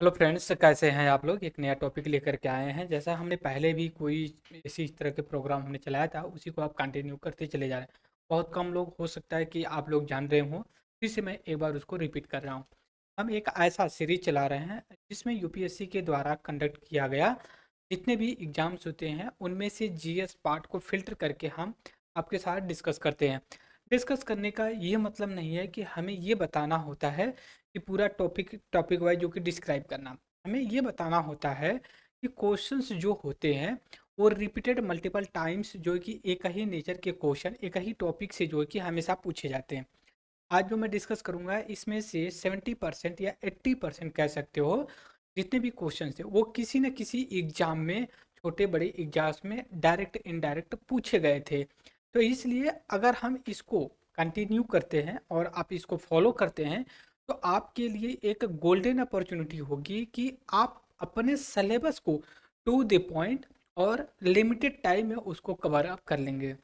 Hello friends, कैसे हैं आप लोग। एक नया टॉपिक लेकर के आए हैं। जैसा हमने पहले भी कोई इसी तरह के प्रोग्राम हमने चलाया था, उसी को आप कंटिन्यू करते चले जा रहे हैं। बहुत कम लोग हो सकता है कि आप लोग जान रहे हों, फिर से मैं एक बार उसको रिपीट कर रहा हूँ। हम एक ऐसा सीरीज चला रहे हैं जिसमें यूपीएससी के द्वारा कंडक्ट किया गया जितने भी एग्जाम्स होते हैं उनमें से जीएस पार्ट को फिल्टर करके हम आपके साथ डिस्कस करते हैं। डिस्कस करने का ये मतलब नहीं है कि हमें ये बताना होता है कि पूरा टॉपिक टॉपिक वाइज जो कि डिस्क्राइब करना। हमें ये बताना होता है कि क्वेश्चंस जो होते हैं वो रिपीटेड मल्टीपल टाइम्स जो है कि एक ही नेचर के क्वेश्चन एक ही टॉपिक से जो है कि हमेशा पूछे जाते हैं। आज जो मैं डिस्कस करूंगा इसमें से 70% या 80% कह सकते हो, जितने भी क्वेश्चन थे वो किसी न किसी एग्जाम में, छोटे बड़े एग्जाम्स में डायरेक्ट इनडायरेक्ट पूछे गए थे। तो इसलिए अगर हम इसको कंटिन्यू करते हैं और आप इसको फॉलो करते हैं तो आपके लिए एक गोल्डन अपॉर्चुनिटी होगी कि आप अपने सिलेबस को टू द पॉइंट और लिमिटेड टाइम में उसको कवर अप कर लेंगे।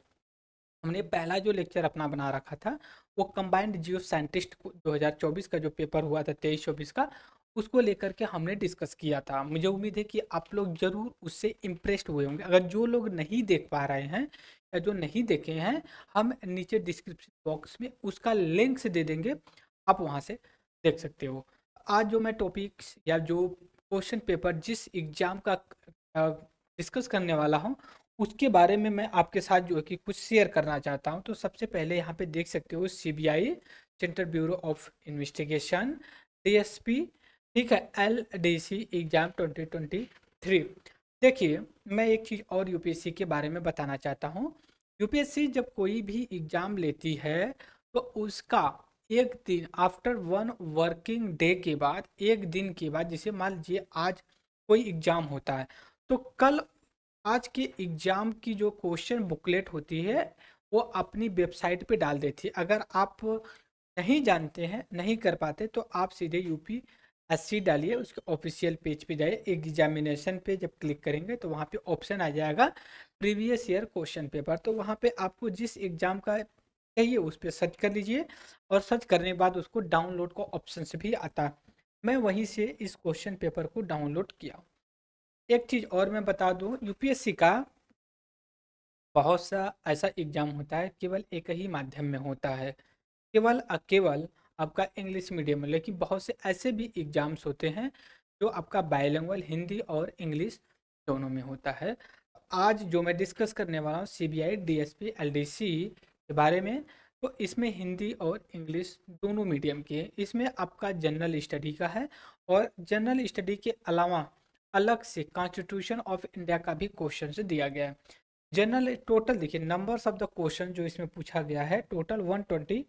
हमने पहला जो लेक्चर अपना बना रखा था वो कंबाइंड जियो साइंटिस्ट 2024 का जो पेपर हुआ था 23-24 का, उसको लेकर के हमने डिस्कस किया था। मुझे उम्मीद है कि आप लोग जरूर उससे इम्प्रेस्ड हुए होंगे। अगर जो लोग नहीं देख पा रहे हैं या जो नहीं देखे हैं, हम नीचे डिस्क्रिप्शन बॉक्स में उसका लिंक्स दे देंगे, आप वहाँ से देख सकते हो। आज जो मैं टॉपिक्स या जो क्वेश्चन पेपर जिस एग्जाम का डिस्कस करने वाला हूँ उसके बारे में मैं आपके साथ जो है कि कुछ शेयर करना चाहता हूँ। तो सबसे पहले यहाँ पे देख सकते हो CBI, central bureau of investigation, DSP, ठीक है, एलडीसी एग्जाम 2023। देखिए, मैं एक चीज़ और यूपीएससी के बारे में बताना चाहता हूँ। यूपीएससी जब कोई भी एग्जाम लेती है तो उसका एक दिन आफ्टर वन वर्किंग डे के बाद, एक दिन के बाद, जैसे मान लीजिए आज कोई एग्जाम होता है तो कल आज के एग्जाम की जो क्वेश्चन बुकलेट होती है वो अपनी वेबसाइट पे डाल देती है। अगर आप नहीं जानते हैं, नहीं कर पाते, तो आप सीधे यूपीएससी डालिए, उसके ऑफिशियल पेज पे जाइए, एग्जामिनेशन पे जब क्लिक करेंगे तो वहाँ पे ऑप्शन आ जाएगा प्रीवियस ईयर क्वेश्चन पेपर। तो वहाँ पे आपको जिस एग्जाम का चाहिए उस पर सर्च कर लीजिए और सर्च करने के बाद उसको डाउनलोड का ऑप्शन से भी आता है। मैं वहीं से इस क्वेश्चन पेपर को डाउनलोड किया। एक चीज़ और मैं बता दूं, यूपीएससी का बहुत सा ऐसा एग्जाम होता है केवल एक ही माध्यम में होता है, केवल केवल आपका इंग्लिश मीडियम में। लेकिन बहुत से ऐसे भी एग्जाम्स होते हैं जो आपका बाइलिंगुअल हिंदी और इंग्लिश दोनों में होता है। आज जो मैं डिस्कस करने वाला हूँ सीबीआई, डीएसपी, एलडीसी के बारे में, तो इसमें हिंदी और इंग्लिश दोनों मीडियम की है। इसमें आपका जनरल स्टडी का है और जनरल स्टडी के अलावा अलग से कॉन्स्टिट्यूशन ऑफ इंडिया का भी क्वेश्चन दिया गया है। जनरल टोटल देखिए, नंबर्स ऑफ द क्वेश्चन जो इसमें पूछा गया है टोटल 120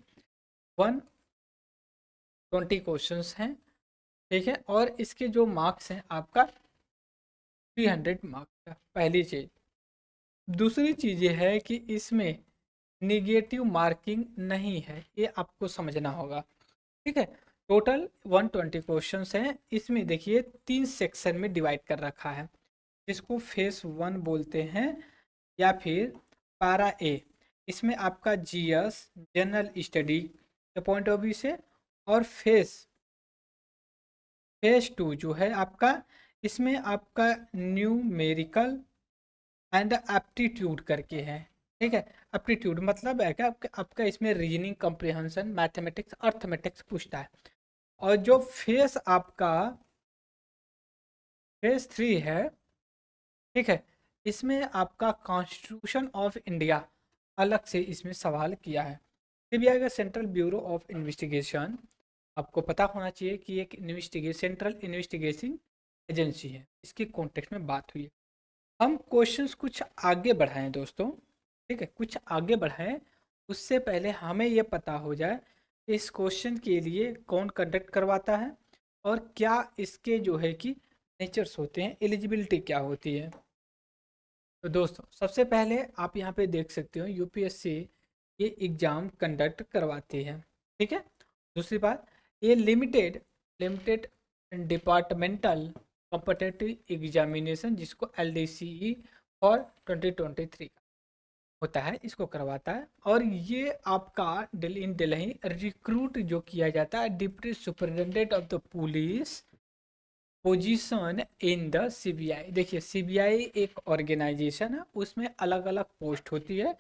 क्वेश्चंस हैं, ठीक है। और इसके जो मार्क्स हैं आपका 300 मार्क्स का, पहली चीज। दूसरी चीज ये है कि इसमें निगेटिव मार्किंग नहीं है, ये आपको समझना होगा, ठीक है। टोटल 120 क्वेश्चंस हैं। इसमें देखिए तीन सेक्शन में डिवाइड कर रखा है, जिसको फेस वन बोलते हैं या फिर पारा ए। इसमें आपका जीएस, जनरल स्टडी के पॉइंट ऑफ व्यू से, और फेस टू जो है आपका, इसमें आपका न्यूमेरिकल एंड एप्टीट्यूड करके है, ठीक है। एप्टीट्यूड मतलब है कि आपका इसमें रीजनिंग, कॉम्प्रिहेंशन, मैथमेटिक्स, अर्थमेटिक्स पूछता है। और जो फेस थ्री है, ठीक है, इसमें आपका कॉन्स्टिट्यूशन ऑफ इंडिया अलग से इसमें सवाल किया है। सीबीआई का सेंट्रल ब्यूरो ऑफ इन्वेस्टिगेशन, आपको पता होना चाहिए कि एक सेंट्रल इन्वेस्टिगेशन एजेंसी है, इसकी कॉन्टेक्स्ट में बात हुई है। हम क्वेश्चंस कुछ आगे बढ़ाएं दोस्तों, ठीक है, कुछ आगे बढ़ाएं। उससे पहले हमें यह पता हो जाए कि इस क्वेश्चन के लिए कौन कंडक्ट करवाता है और क्या इसके जो है कि नेचर्स होते हैं, एलिजिबिलिटी क्या होती है। तो दोस्तों, सबसे पहले आप यहाँ पे देख सकते हो यूपीएससी ये एग्ज़ाम कंडक्ट करवाती है, ठीक है। दूसरी बात, ये limited limited departmental competitive examination, जिसको एलडीसीई फॉर 2023 होता है, इसको करवाता है। और ये आपका दिल्ली रिक्रूट जो किया जाता है deputy superintendent of the police, position in the CBI. देखिए सीबीआई एक ऑर्गेनाइजेशन है, उसमें अलग अलग पोस्ट होती है,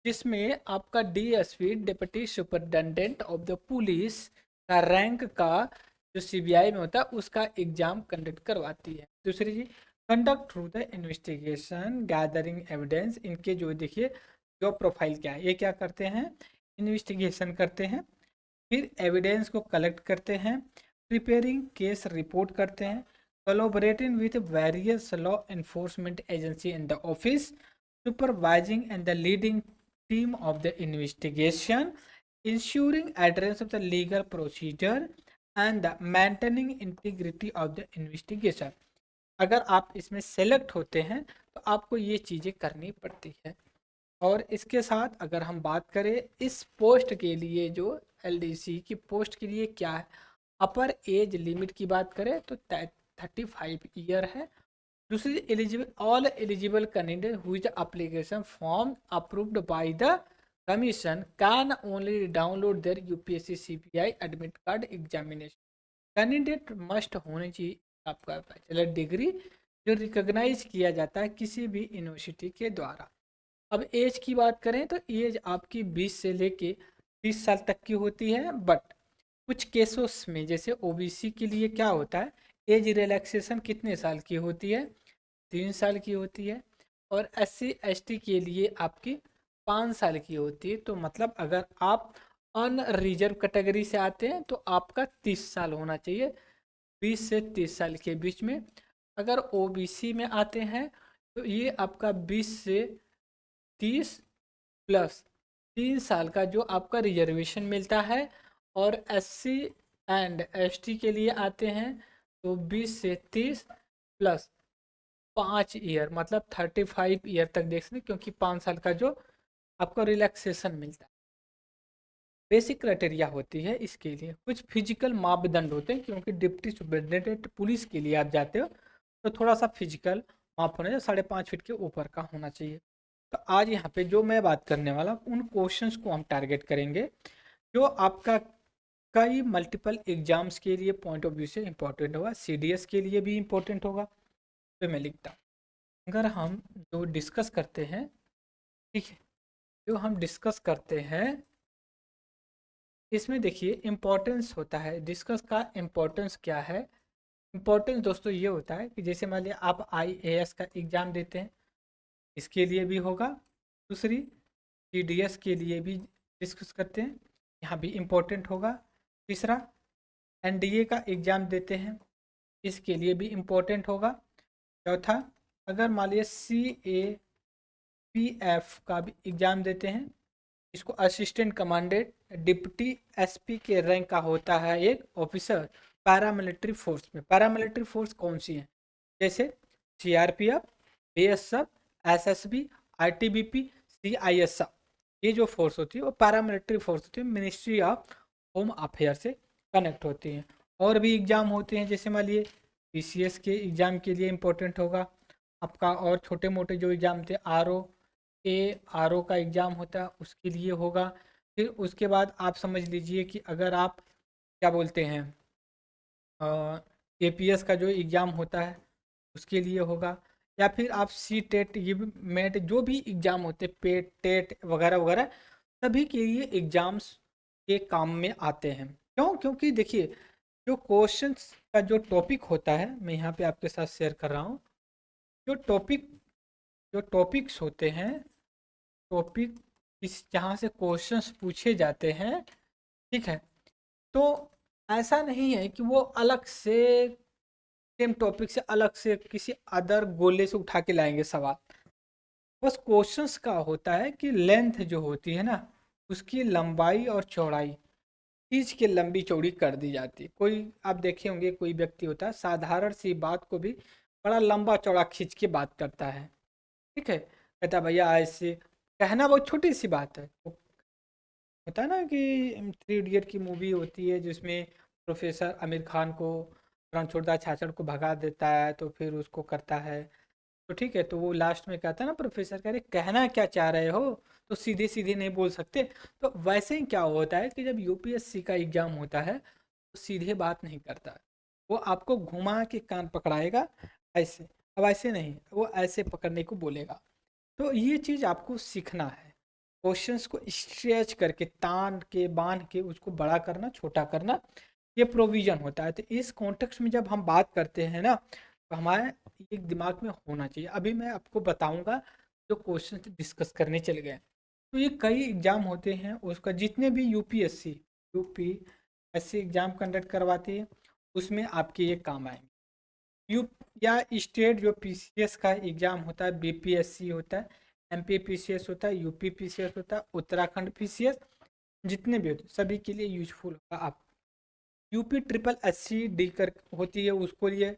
जिसमें आपका DSP deputy superintendent of the police का रैंक का जो सीबीआई में होता है उसका एग्जाम कंडक्ट करवाती है। दूसरी चीज, conduct through the investigation gathering evidence. इनके जो देखिए जॉब प्रोफाइल क्या है, ये क्या करते हैं, इन्वेस्टिगेशन करते हैं, फिर एविडेंस को कलेक्ट करते हैं, प्रिपेयरिंग केस रिपोर्ट करते हैं, collaborating with various law enforcement agency in the office, supervising and the leading team of the investigation, ensuring adherence of the legal procedure and the maintaining integrity of the investigation। अगर आप इसमें select होते हैं तो आपको ये चीज़ें करनी पड़ती है। और इसके साथ अगर हम बात करें इस पोस्ट के लिए, जो एलडीसी की पोस्ट के लिए क्या है, अपर एज लिमिट की बात करें तो 35 ईयर है। दूसरी, eligible all eligible candidate whose application form approved by the commission can only download their UPSC CPI admit card examination. Candidate must होनी चाहिए आपका बैचलर डिग्री जो रिकॉग्नाइज किया जाता है किसी भी यूनिवर्सिटी के द्वारा। अब एज की बात करें तो एज आपकी 20 से लेके 30 साल तक की होती है, बट कुछ केसेस में जैसे ओबीसी के लिए क्या होता है, एज रिलैक्सेशन कितने साल की होती है, 3 साल की होती है। और SC ST के लिए आपकी 5 साल की होती है। तो मतलब अगर आप अनरिजर्व कैटेगरी से आते हैं तो आपका 30 साल होना चाहिए, 20 से 30 साल के बीच में। अगर ओबीसी में आते हैं तो ये आपका 20 से 30 प्लस 3 साल का जो आपका रिजर्वेशन मिलता है। और SC एंड ST के लिए आते हैं तो 20 से 30 प्लस 5 ईयर, मतलब 35 ईयर तक देख सकते हैं, क्योंकि 5 साल का जो आपको रिलैक्सेशन मिलता है। बेसिक क्राइटेरिया होती है इसके लिए, कुछ फिजिकल मापदंड होते हैं, क्योंकि डिप्टी सुपरिटेंडेंट पुलिस के लिए आप जाते हो तो थोड़ा सा फिजिकल माप होना चाहिए, 5.5 फीट के ऊपर का होना चाहिए। तो आज यहाँ पे जो मैं बात करने वाला हूँ उन क्वेश्चंस को हम टारगेट करेंगे जो आपका कई मल्टीपल एग्जाम्स के लिए पॉइंट ऑफ व्यू से इंपॉर्टेंट होगा, CDS के लिए भी इंपॉर्टेंट होगा। तो मैं लिखता हूँ, अगर हम जो डिस्कस करते हैं, ठीक है, जो हम डिस्कस करते हैं इसमें देखिए इम्पोर्टेंस होता है, डिस्कस का इम्पोर्टेंस क्या है। इम्पोर्टेंस दोस्तों ये होता है कि जैसे मान लिया आप IAS का एग्ज़ाम देते हैं, इसके लिए भी होगा। दूसरी, CDS के लिए भी डिस्कस करते हैं, यहाँ भी इम्पोर्टेंट होगा। तीसरा, NDA का एग्ज़ाम देते हैं, इसके लिए भी इम्पोर्टेंट होगा। चौथा, अगर मान लिया CAPF का भी एग्ज़ाम देते हैं, इसको असिस्टेंट कमांडेंट डिप्टी SP के रैंक का होता है एक ऑफिसर पैरामिलिट्री फोर्स में। पैरामिलिट्री फोर्स कौन सी है, जैसे CRPF, BSF, SSB, ITBP, CISF, ये जो फोर्स होती है वो पैरामिलिट्री फोर्स होती है, मिनिस्ट्री ऑफ होम अफेयर से कनेक्ट होती हैं। और भी एग्ज़ाम होते हैं, जैसे मान लिए PCS के एग्ज़ाम के लिए इम्पोर्टेंट होगा आपका, और छोटे मोटे जो एग्ज़ाम थे RO का एग्ज़ाम होता है उसके लिए होगा। फिर उसके बाद आप समझ लीजिए कि अगर आप क्या बोलते हैं APS का जो एग्ज़ाम होता है उसके लिए होगा, या फिर आप CTET, ये भी मेट, जो भी एग्ज़ाम होते हैं, पेट टेट वगैरह वगैरह, सभी के लिए एग्ज़ाम्स के काम में आते हैं। क्यों, क्योंकि देखिए जो क्वेश्चंस का जो टॉपिक होता है, मैं यहाँ पे आपके साथ शेयर कर रहा हूँ, जो टॉपिक्स होते हैं, टॉपिक इस जहाँ से क्वेश्चंस पूछे जाते हैं, ठीक है, तो ऐसा नहीं है कि वो अलग से सेम टॉपिक से अलग से किसी अदर गोले से उठा के लाएंगे सवाल। बस क्वेश्चंस का होता है कि लेंथ जो होती है ना, उसकी लंबाई और चौड़ाई खींच के लंबी चौड़ी कर दी जाती है। कोई आप देखे होंगे, कोई व्यक्ति होता है साधारण सी बात को भी बड़ा लंबा चौड़ा खींच के बात करता है, ठीक है, कहता है भैया ऐसे, कहना बहुत छोटी सी बात है। वो होता है ना कि 3 इडियट की मूवी होती है जिसमें प्रोफेसर आमिर खान को रणछोड़दास छाछड़ को भगा देता है, तो फिर उसको करता है, तो ठीक है, तो वो लास्ट में कहता है ना प्रोफेसर, कह रहे कहना क्या चाह रहे हो, तो सीधे सीधे नहीं बोल सकते। तो वैसे ही क्या होता है कि जब UPSC का एग्जाम होता है तो सीधे बात नहीं करता है, वो आपको घुमा के कान पकड़ाएगा ऐसे। अब ऐसे नहीं, वो ऐसे पकड़ने को बोलेगा। तो ये चीज़ आपको सीखना है, क्वेश्चंस को स्ट्रेच करके, तान के, बांध के उसको बड़ा करना, छोटा करना, ये प्रोविजन होता है। तो इस कॉन्टेक्स्ट में जब हम बात करते हैं ना, तो हमारे एक दिमाग में होना चाहिए। अभी मैं आपको बताऊंगा जो क्वेश्चन डिस्कस करने चले गए। तो ये कई एग्जाम होते हैं, उसका जितने भी यूपीएससी एग्जाम कंडक्ट करवाती है, उसमें आपके ये काम आएंगे। यू या स्टेट जो पीसीएस का एग्जाम होता है, बीपीएससी होता है, एमपी पीसीएस होता है, यूपी पीसीएस होता है, उत्तराखंड पीसीएस, जितने भी होते हैं सभी के लिए यूजफुल होगा। आप यूपी ट्रिपल एससी डी कर होती है, उसको लिए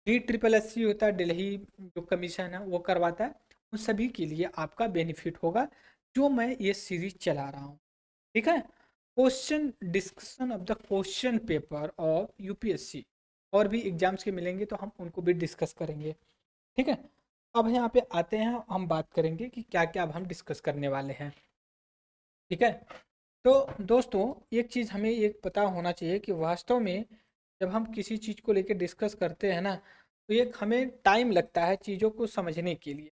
डी ट्रिपल एससी होता है, दिल्ली जो कमीशन है वो करवाता है। उन सभी के लिए आपका बेनिफिट होगा जो मैं ये सीरीज चला रहा हूँ। ठीक है, question discussion of the question paper of UPSC, और भी एग्जाम्स के मिलेंगे तो हम उनको भी डिस्कस करेंगे। ठीक है, अब यहाँ पे आते हैं, हम बात करेंगे कि क्या क्या अब हम डिस्कस करने वाले हैं। ठीक है, तो दोस्तों एक चीज़ हमें एक पता होना चाहिए कि वास्तव में जब हम किसी चीज़ को लेकर डिस्कस करते हैं ना, तो एक हमें टाइम लगता है चीज़ों को समझने के लिए।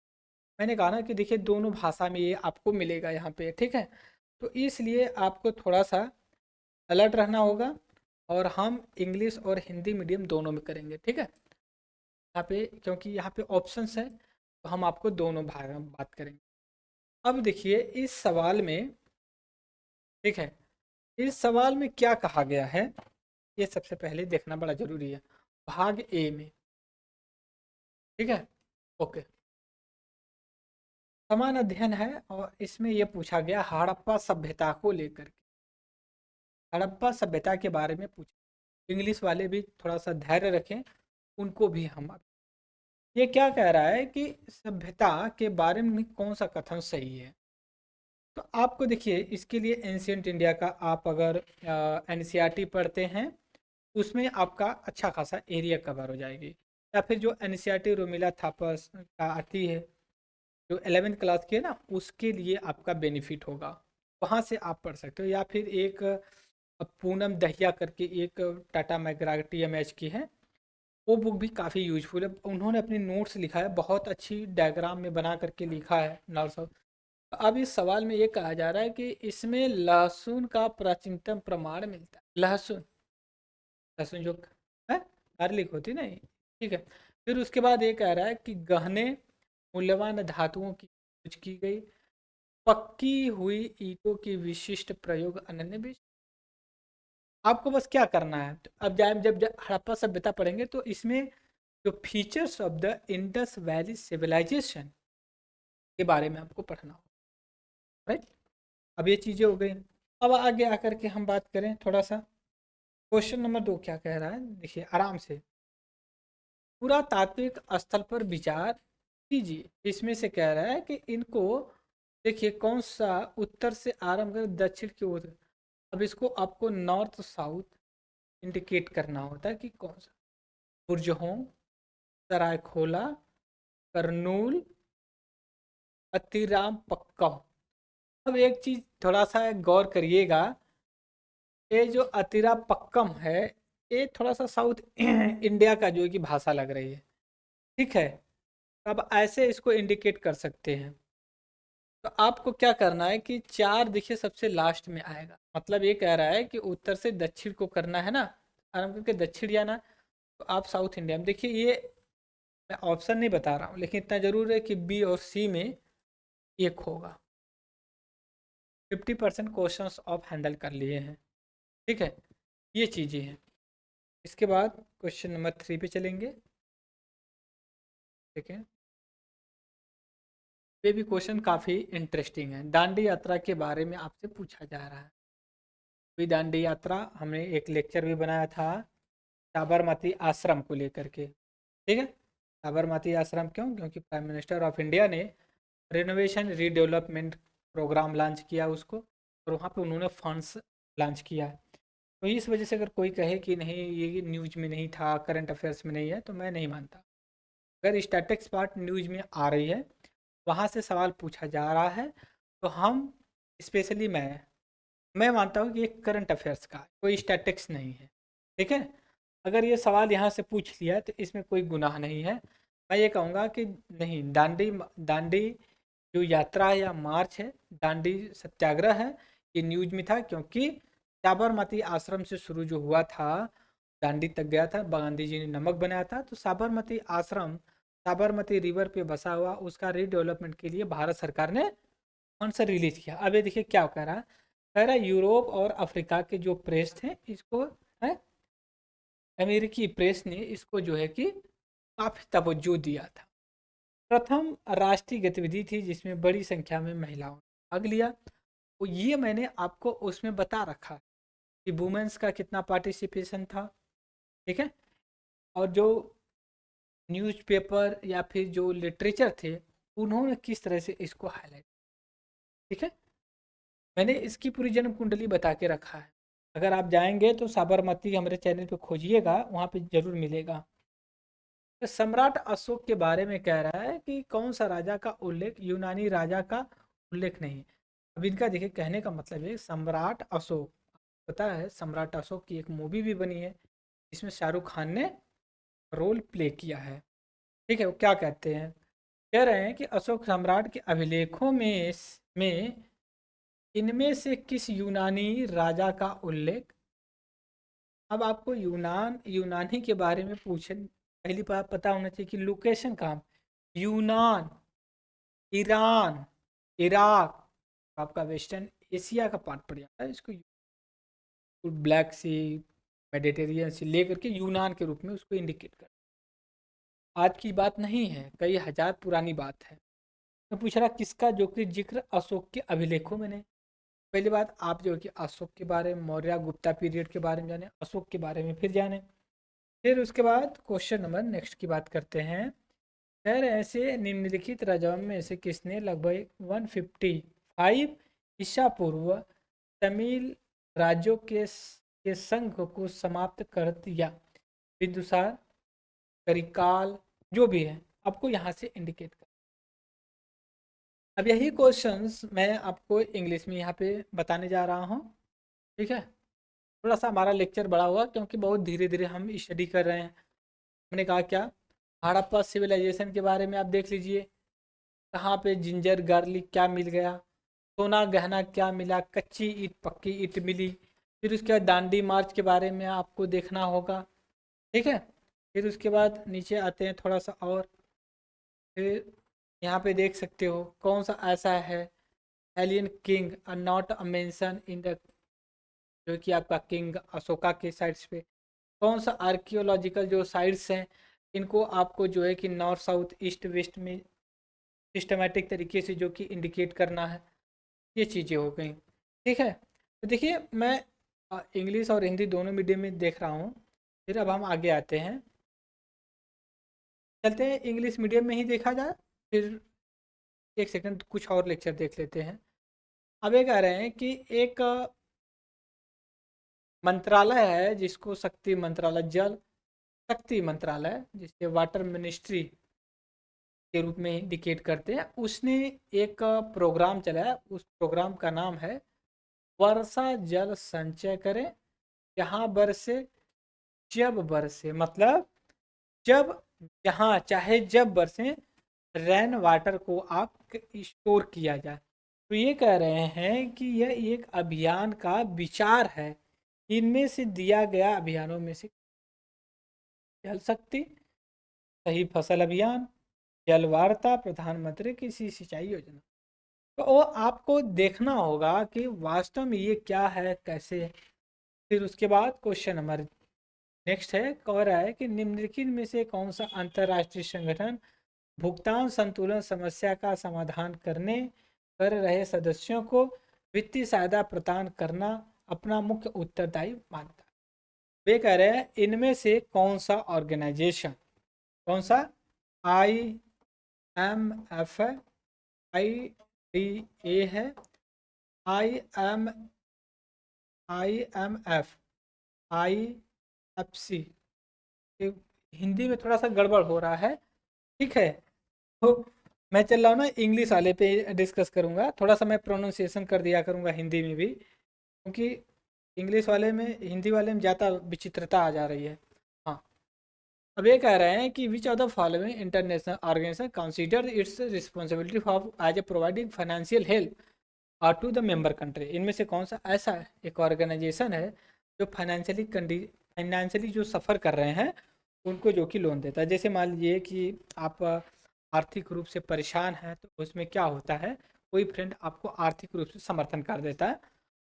मैंने कहा ना कि देखिए दोनों भाषा में ये आपको मिलेगा यहाँ पे। ठीक है, तो इसलिए आपको थोड़ा सा अलर्ट रहना होगा, और हम इंग्लिश और हिंदी मीडियम दोनों में करेंगे। ठीक है, यहाँ पे क्योंकि यहाँ पे ऑप्शंस है, तो हम आपको दोनों भाग में बात करेंगे। अब देखिए इस सवाल में, ठीक है, इस सवाल में क्या कहा गया है, ये सबसे पहले देखना बड़ा जरूरी है। भाग ए में, ठीक है, ओके, समान अध्ययन है, और इसमें ये पूछा गया हड़प्पा सभ्यता को लेकर। हड़प्पा सभ्यता के बारे में पूछा। इंग्लिश वाले भी थोड़ा सा धैर्य रखें, उनको भी हम, ये क्या कह रहा है कि सभ्यता के बारे में कौन सा कथन सही है। तो आपको देखिए इसके लिए एंशियंट इंडिया का आप अगर एनसीईआरटी पढ़ते हैं, उसमें आपका अच्छा खासा एरिया कवर हो जाएगी। या फिर जो एनसीईआरटी रोमिला थापस का आती है, जो 11th क्लास की है ना, उसके लिए आपका बेनिफिट होगा, वहाँ से आप पढ़ सकते हो। या फिर एक पूनम दहिया करके एक टाटा मैग्रागटी एमएच की है, वो बुक भी काफ़ी यूजफुल है। उन्होंने अपनी नोट्स लिखा है, बहुत अच्छी डायग्राम में बना करके लिखा है नॉर्थ साउथ। अब इस सवाल में ये कहा जा रहा है कि इसमें लहसुन का प्राचीनतम प्रमाण मिलता है। लहसुन, लहसुन जो है गार्लिक होती है ना, ठीक है। फिर उसके बाद ये कह रहा है कि गहने मूल्यवान धातुओं की खोज की गई, पक्की हुई ईंटों की विशिष्ट प्रयोग अनन्य भी। आपको बस क्या करना है, तो अब जब हड़प्पा सभ्यता पढ़ेंगे तो इसमें जो features of the Indus valley civilisation के बारे में आपको पढ़ना होगा। राइट, अब ये चीज़ें हो गई। अब आगे आकर के हम बात करें थोड़ा सा, क्वेश्चन नंबर 2 क्या कह रहा है, देखिए आराम से। पुरातात्विक स्थल पर विचार कीजिए, इसमें से कह रहा है कि इनको देखिए कौन सा उत्तर से आरंभ कर दक्षिण की ओर। अब इसको आपको नॉर्थ साउथ इंडिकेट करना होता है कि कौन सा, बुरजहों, सरायखोला, करनूल, अतिराम पक्का। अब एक चीज थोड़ा सा गौर करिएगा, ये जो अतिरा पक्कम है, ये थोड़ा सा साउथ इंडिया का जो है कि भाषा लग रही है। ठीक है, अब ऐसे इसको इंडिकेट कर सकते हैं। तो आपको क्या करना है कि 4 देखिए सबसे लास्ट में आएगा, मतलब ये कह रहा है कि उत्तर से दक्षिण को करना है ना, आराम करके दक्षिण जाना। तो आप साउथ इंडिया में देखिए, ये मैं ऑप्शन नहीं बता रहा हूँ, लेकिन इतना जरूर है कि बी और सी में एक होगा। 50% क्वेश्चन ऑफ हैंडल कर लिए हैं। ठीक है, ये चीज़ें हैं। इसके बाद क्वेश्चन नंबर 3 पे चलेंगे। ठीक है, ये भी क्वेश्चन काफ़ी इंटरेस्टिंग है। दांडी यात्रा के बारे में आपसे पूछा जा रहा है। अभी दांडी यात्रा हमने एक लेक्चर भी बनाया था साबरमती आश्रम को लेकर के। ठीक है, साबरमती आश्रम क्यों, क्योंकि प्राइम मिनिस्टर ऑफ इंडिया ने रिनोवेशन रीडेवलपमेंट प्रोग्राम लॉन्च किया उसको, और वहाँ पे उन्होंने फंड्स लॉन्च किया है। तो इस वजह से अगर कोई कहे कि नहीं ये न्यूज़ में नहीं था, करंट अफेयर्स में नहीं है, तो मैं नहीं मानता। अगर स्टैटिक्स पार्ट न्यूज़ में आ रही है, वहाँ से सवाल पूछा जा रहा है, तो हम स्पेशली मैं मानता हूँ कि ये करंट अफेयर्स का कोई स्टैटिक्स नहीं है। ठीक है, अगर ये सवाल यहाँ से पूछ लिया तो इसमें कोई गुनाह नहीं है। मैं ये कहूँगा कि नहीं, दांडी दांडी जो यात्रा है या मार्च है, दांडी सत्याग्रह है, ये न्यूज में था क्योंकि साबरमती आश्रम से शुरू जो हुआ था, दांडी तक गया था, गांधी जी ने नमक बनाया था, तो साबरमती आश्रम साबरमती रिवर पे बसा हुआ, उसका रीडेवलपमेंट के लिए भारत सरकार ने फंड से रिलीज किया। अब ये देखिए क्या कह रहा है, कह रहा है यूरोप और अफ्रीका के जो प्रेस थे इसको, है, अमेरिकी प्रेस ने इसको जो है कि काफी तवज्जो दिया था। प्रथम राष्ट्रीय गतिविधि थी जिसमें बड़ी संख्या में महिलाओं ने भाग लिया। तो ये मैंने आपको उसमें बता रखा कि वुमेन्स का कितना पार्टिसिपेशन था, ठीक है। और जो न्यूज़पेपर या फिर जो लिटरेचर थे, उन्होंने किस तरह से इसको हाईलाइट, ठीक है। मैंने इसकी पूरी जन्म कुंडली बता के रखा है। अगर आप जाएंगे तो साबरमती हमारे चैनल पे खोजिएगा, वहाँ पे जरूर मिलेगा। तो सम्राट अशोक के बारे में कह रहा है कि कौन सा राजा का उल्लेख, यूनानी राजा का उल्लेख नहीं। अब इनका देखिए कहने का मतलब है सम्राट अशोक, पता है सम्राट अशोक की एक मूवी भी बनी है जिसमें शाहरुख खान ने रोल प्ले किया है, ठीक है। वो क्या कहते हैं, कह रहे हैं कि अशोक सम्राट के अभिलेखों में इनमें से किस यूनानी राजा का उल्लेख। अब आपको यूनानी के बारे में पूछे, पहली बात पता होना चाहिए कि लोकेशन कहाँ, यूनान, ईरान, इराक, आपका वेस्टर्न एशिया का पार्ट पड़ जाता है। इसको ब्लैक सी, मेडिटेरियन सी लेकर के यूनान के रूप में उसको इंडिकेट कर, आज की बात नहीं है, कई हजार पुरानी बात है। मैं पूछ रहा किसका जो कि जिक्र अशोक के अभिलेखों में नहीं। पहली बात आप जो कि अशोक के बारे में, मौर्य गुप्ता पीरियड के बारे में जाने, अशोक के बारे में फिर जाने। फिर उसके बाद क्वेश्चन नंबर नेक्स्ट की बात करते हैं। खैर ऐसे निम्नलिखित राजाओं में से किसने लगभग 155 ईसा पूर्व तमिल राज्यों के संघ को समाप्त कर दिया। बिंदुसार, करिकाल, जो भी है आपको यहाँ से इंडिकेट कर। अब यही क्वेश्चंस मैं आपको इंग्लिश में यहाँ पे बताने जा रहा हूँ, ठीक है। थोड़ा सा हमारा लेक्चर बड़ा हुआ क्योंकि बहुत धीरे धीरे हम स्टडी कर रहे हैं। हमने कहा क्या, हड़प्पा सिविलाइजेशन के बारे में आप देख लीजिए, कहाँ पे जिंजर गार्लिक क्या मिल गया, सोना गहना क्या मिला, कच्ची ईट पक्की ईट मिली। फिर उसके बाद दांडी मार्च के बारे में आपको देखना होगा, ठीक है। फिर उसके बाद नीचे आते हैं थोड़ा सा और, फिर यहाँ पे देख सकते हो कौन सा ऐसा है alien king are not a mention in the, जो कि आपका किंग अशोका के साइड्स पे। कौन सा आर्कियोलॉजिकल जो साइट्स हैं, इनको आपको जो है कि नॉर्थ साउथ ईस्ट वेस्ट में सिस्टमेटिक तरीके से जो कि इंडिकेट करना है। ये चीज़ें हो गई, ठीक है। तो देखिए मैं इंग्लिश और हिंदी दोनों मीडियम में देख रहा हूँ। फिर अब हम आगे आते हैं, चलते हैं इंग्लिश मीडियम में ही देखा जाए, फिर एक सेकंड कुछ और लेक्चर देख लेते हैं। अब ये कह रहे हैं कि एक मंत्रालय है जिसको शक्ति मंत्रालय, जल शक्ति मंत्रालय, जिसे वाटर मिनिस्ट्री के रूप में इंडिकेट करते हैं, उसने एक प्रोग्राम चलाया। उस प्रोग्राम का नाम है वर्षा जल संचय करें, जहाँ बरसे जब बरसे, मतलब जब, जहाँ चाहे जब बरसे, रेन वाटर को आप स्टोर किया जाए। तो ये कह रहे हैं कि यह एक अभियान का विचार है। इनमें से दिया गया अभियानों में से जल शक्ति, सही फसल अभियान, जल वार्ता, प्रधानमंत्री कृषि सिंचाई योजना। तो वो आपको देखना होगा कि वास्तव में ये क्या है, कैसे है। फिर उसके बाद क्वेश्चन नंबर नेक्स्ट है, कह रहा है कि निम्नलिखित में से कौन सा अंतर्राष्ट्रीय संगठन भुगतान संतुलन समस्या का समाधान करने कर रहे सदस्यों को वित्तीय सहायता प्रदान करना अपना मुख्य उत्तरदायी मानता है। वे कह रहे हैं इनमें से कौन सा ऑर्गेनाइजेशन, कौन सा, IMF है, IDA है, IM IMF, IFC। हिंदी में थोड़ा सा गड़बड़ हो रहा है, ठीक है। तो मैं चल रहा हूँ ना इंग्लिश वाले पे डिस्कस करूँगा, थोड़ा सा मैं प्रोनाउंसिएशन कर दिया करूँगा हिंदी में भी, क्योंकि इंग्लिश वाले में, हिंदी वाले में ज़्यादा विचित्रता आ जा रही है। अब ये कह रहे हैं कि which of the following international organisation consider its responsibility for as a providing financial help और टू द मेंबर कंट्री। इनमें से कौन सा ऐसा एक ऑर्गेनाइजेशन है जो फाइनेंशियली जो सफ़र कर रहे हैं उनको जो कि लोन देता है। जैसे मान लीजिए कि आप आर्थिक रूप से परेशान हैं, तो उसमें क्या होता है, कोई फ्रेंड आपको आर्थिक रूप से समर्थन कर देता है,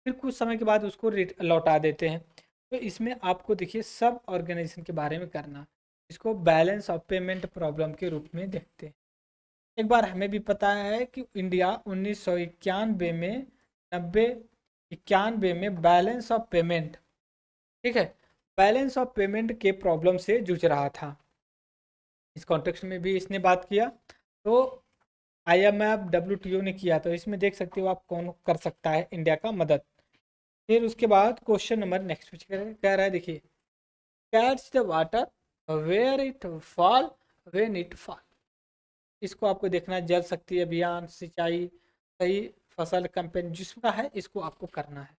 फिर कुछ समय के बाद उसको लौटा देते हैं। तो इसमें आपको देखिए सब ऑर्गेनाइजेशन के बारे में करना, इसको बैलेंस ऑफ पेमेंट प्रॉब्लम के रूप में देखते हैं। एक बार हमें भी पता है कि इंडिया 1991 में 91 में बैलेंस ऑफ पेमेंट, ठीक है, बैलेंस ऑफ पेमेंट के प्रॉब्लम से जूझ रहा था। इस कॉन्टेक्स्ट में भी इसने बात किया। तो IMF WTO ने किया, तो इसमें देख सकते हो आप कौन कर सकता है इंडिया का मदद। फिर उसके बाद क्वेश्चन नंबर नेक्स्ट कुछ कह रहा है, देखिए, catch the water where it fall when it fall. इसको आपको देखना है, जल शक्ति अभियान, सिंचाई, सही फसल कैंपेन जिसका है इसको आपको करना है।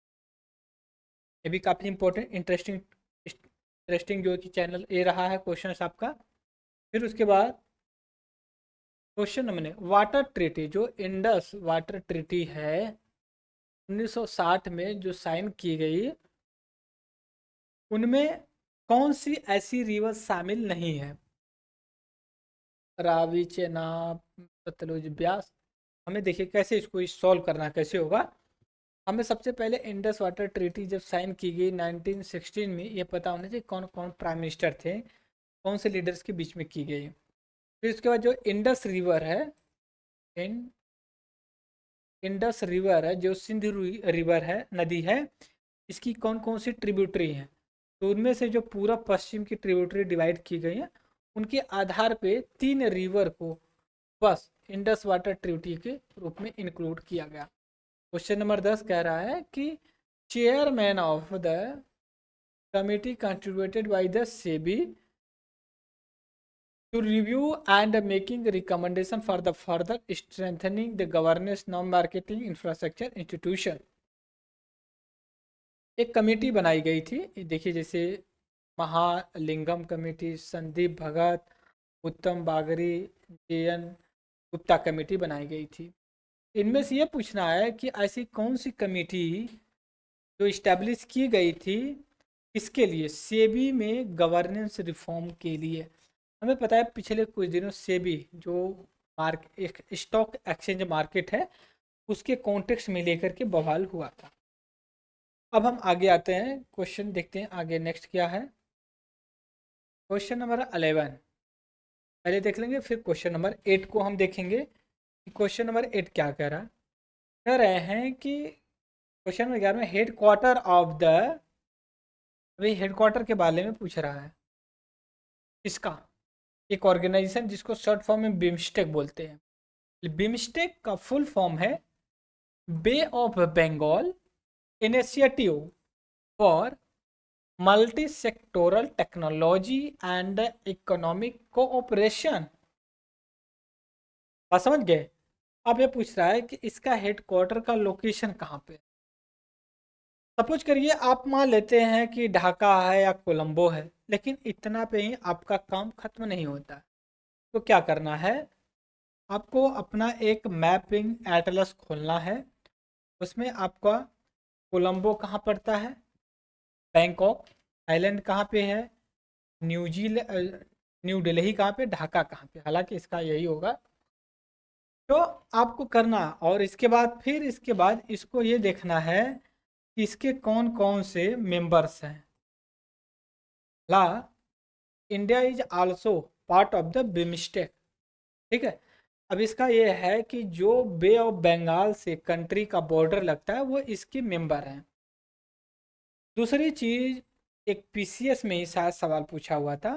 ये भी काफ़ी इंपॉर्टेंट इंटरेस्टिंग जो कि चैनल ए रहा है क्वेश्चन आपका। फिर उसके बाद क्वेश्चन नंबर वाटर ट्रीटी, जो इंडस वाटर ट्रीटी है 1960 में जो साइन की गई, उनमें कौन सी ऐसी रिवर शामिल नहीं है? रावी, चेनाब, सतलुज, ब्यास। हमें देखिए कैसे इसको सॉल्व करना कैसे होगा। हमें सबसे पहले इंडस वाटर ट्रीटी जब साइन की गई 1916 में, ये पता होना चाहिए कौन कौन प्राइम मिनिस्टर थे, कौन से लीडर्स के बीच में की गई। फिर उसके बाद जो इंडस रिवर है, इंडस रिवर है जो सिंधु रिवर है, नदी है, इसकी कौन कौन सी ट्रिब्यूटरी हैं? तो उनमें से जो पूरा पश्चिम की ट्रिब्यूटरी डिवाइड की गई है, उनके आधार पे 3 रिवर को बस इंडस वाटर ट्रिब्यूटरी के रूप में इंक्लूड किया गया। क्वेश्चन नंबर 10 कह रहा है कि chairman of the committee contributed by the SEBI to review and making recommendation for the further strengthening the governance non-marketing infrastructure institution। एक कमेटी बनाई गई थी, देखिए जैसे महालिंगम कमेटी, संदीप भगत, उत्तम बागरी, JN गुप्ता कमेटी बनाई गई थी। इनमें से ये पूछना है कि ऐसी कौन सी कमेटी जो इस्टेब्लिश की गई थी, इसके लिए, सेबी में गवर्नेंस रिफॉर्म के लिए। हमें पता है पिछले कुछ दिनों सेबी जो एक स्टॉक एक्सचेंज मार्केट है, उसके कॉन्टेक्स्ट में लेकर के बवाल हुआ था। अब हम आगे आते हैं, क्वेश्चन देखते हैं आगे नेक्स्ट क्या है। क्वेश्चन नंबर 11 पहले देख लेंगे, फिर क्वेश्चन नंबर 8 को हम देखेंगे। क्वेश्चन नंबर 8 क्या कह रहा है? कह रहे हैं कि क्वेश्चन नंबर 11 में हेड क्वार्टर ऑफ द, अभी हेड क्वार्टर के बारे में पूछ रहा है, इसका एक ऑर्गेनाइजेशन जिसको शॉर्ट फॉर्म में बिम्स्टेक बोलते हैं। बिम्स्टेक का फुल फॉर्म है bay of Bengal initiative for multi sectoral technology and economic cooperation. बात समझ गए? अब ये पूछ रहा है कि इसका हेडक्वार्टर का लोकेशन कहाँ पे। सपोज करिए आप मान लेते हैं कि ढाका है या कोलंबो है, लेकिन इतना पे ही आपका काम खत्म नहीं होता। तो क्या करना है, आपको अपना एक मैपिंग एटलस खोलना है। उसमें आपका कोलंबो कहाँ पड़ता है, बैंकॉक, थाईलैंड कहाँ पे है, न्यू दिल्ली कहाँ पे, ढाका कहाँ पे, हालांकि इसका यही होगा। तो आपको करना, और इसके बाद फिर इसके बाद इसको ये देखना है कि इसके कौन कौन से मेंबर्स हैं। ला India is also part of the BIMSTEC, ठीक है। अब इसका ये है कि जो बे ऑफ बंगाल से कंट्री का बॉर्डर लगता है वो इसके मेंबर हैं। दूसरी चीज, एक PCS में ही शायद सवाल पूछा हुआ था,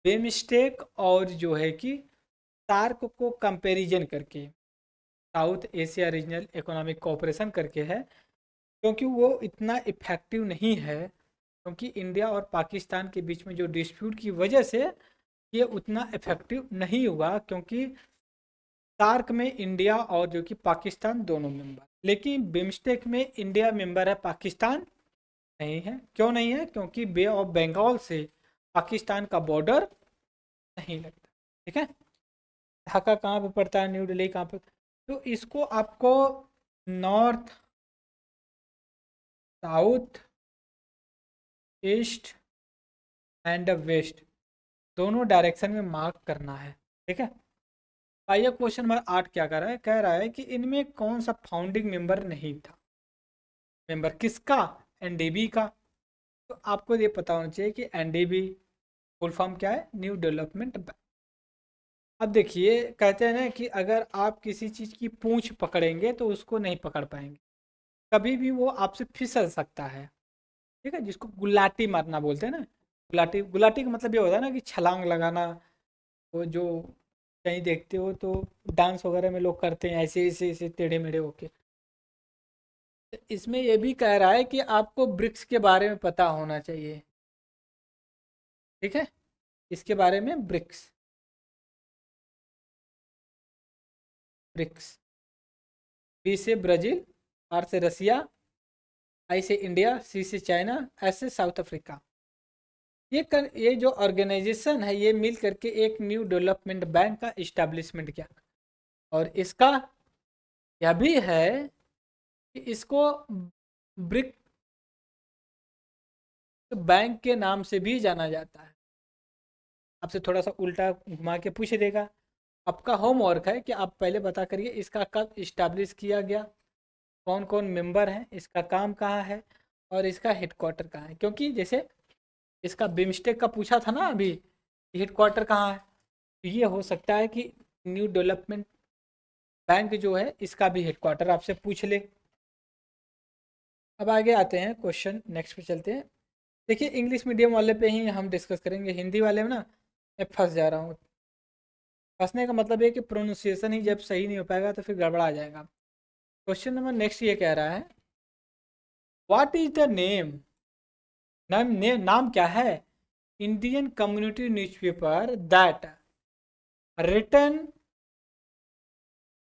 बिम्स्टेक और जो है कि सार्क को कंपैरिजन करके, south Asia regional economic cooperation करके है, क्योंकि वो इतना इफेक्टिव नहीं है, क्योंकि इंडिया और पाकिस्तान के बीच में जो डिस्प्यूट की वजह से ये उतना इफेक्टिव नहीं हुआ, क्योंकि सार्क में इंडिया और जो कि पाकिस्तान दोनों मेंबर, लेकिन बिम्स्टेक में इंडिया मेंबर है, पाकिस्तान नहीं है। क्यों नहीं है? क्योंकि बे ऑफ बंगाल से पाकिस्तान का बॉर्डर नहीं लगता। ठीक है। ढाका कहाँ पे पड़ता है, न्यू दिल्ली कहाँ पे, तो इसको आपको north, south, east and west दोनों डायरेक्शन में मार्क करना है। ठीक है। आइए क्वेश्चन नंबर 8 क्या कर रहा है, कह रहा है कि इनमें कौन सा फाउंडिंग मेंबर नहीं था। मेंबर किसका, एनडीबी का। तो आपको ये पता होना चाहिए कि एनडीबी फुल फॉर्म क्या है, न्यू डेवलपमेंट बैंक। अब देखिए कहते हैं ना कि अगर आप किसी चीज़ की पूंछ पकड़ेंगे तो उसको नहीं पकड़ पाएंगे, कभी भी वो आपसे फिसल सकता है। ठीक है, जिसको गुलाटी मारना बोलते हैं ना। गुलाटी, गुलाटी का मतलब ये होता है ना कि छलांग लगाना। वो जो कहीं देखते हो तो डांस वगैरह में लोग करते हैं ऐसे ऐसे ऐसे टेढ़े मेढ़े होके। तो इसमें ये भी कह रहा है कि आपको ब्रिक्स के बारे में पता होना चाहिए। ठीक है, इसके बारे में ब्रिक्स, ब्रिक्स, बी से ब्राज़ील, आर से रसिया, आई से इंडिया, सी से चाइना, एस से साउथ अफ्रीका। ये जो ऑर्गेनाइजेशन है ये मिल करके एक न्यू डेवलपमेंट बैंक का इस्टेब्लिशमेंट किया। और इसका यह भी है कि इसको ब्रिक बैंक के नाम से भी जाना जाता है। आपसे थोड़ा सा उल्टा घुमा के पूछ देगा। आपका होमवर्क है कि आप पहले बता करिए इसका कब इस्टेब्लिश किया गया, कौन कौन मेंबर हैं, इसका काम कहाँ है और इसका हेडक्वार्टर कहाँ है। क्योंकि जैसे इसका बिमस्टेक का पूछा था ना अभी, हेडक्वार्टर कहाँ है, तो ये हो सकता है कि न्यू डेवलपमेंट बैंक जो है इसका भी हेडक्वार्टर आपसे पूछ ले। अब आगे आते हैं क्वेश्चन, नेक्स्ट पे चलते हैं। देखिए इंग्लिश मीडियम वाले पे ही हम डिस्कस करेंगे, हिंदी वाले में ना मैं फंस जा रहा हूँ। फंसने का मतलब ये कि प्रोनाउंसिएशन ही जब सही नहीं हो पाएगा तो फिर गड़बड़ा जाएगा। क्वेश्चन नंबर नेक्स्ट ये कह रहा है, व्हाट इज द नेम, नाम क्या है, Indian community newspaper that written,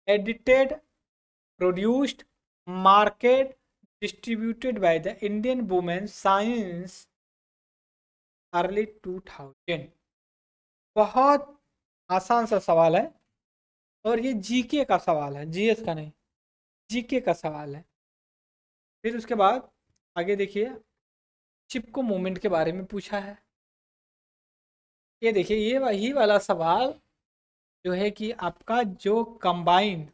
edited, produced, market, distributed by the Indian women science early 2000। बहुत आसान सा सवाल है और ये जीके का सवाल है, जीएस का नहीं, जीके का सवाल है। फिर उसके बाद आगे देखिए, चिपको मूवमेंट के बारे में पूछा है। ये देखिए ये वही वाला सवाल जो है कि आपका जो कंबाइंड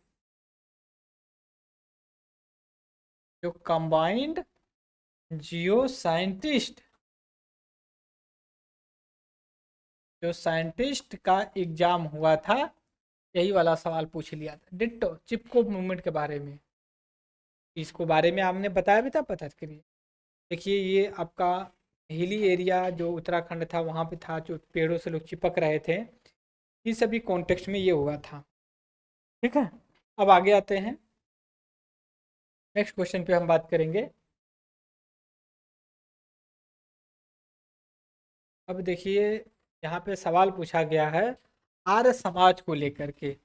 जियो साइंटिस्ट, जो साइंटिस्ट का एग्जाम हुआ था, यही वाला सवाल पूछ लिया था डिट्टो चिपको मूवमेंट के बारे में। इसको बारे में आपने बताया भी था, पता करिए। देखिए ये आपका हिली एरिया जो उत्तराखंड था वहाँ पे था, जो पेड़ों से लोग चिपक रहे थे, इस सभी कॉन्टेक्स्ट में ये हुआ था। ठीक है। अब आगे आते हैं, नेक्स्ट क्वेश्चन पे हम बात करेंगे। अब देखिए यहाँ पे सवाल पूछा गया है आर्य समाज को लेकर के।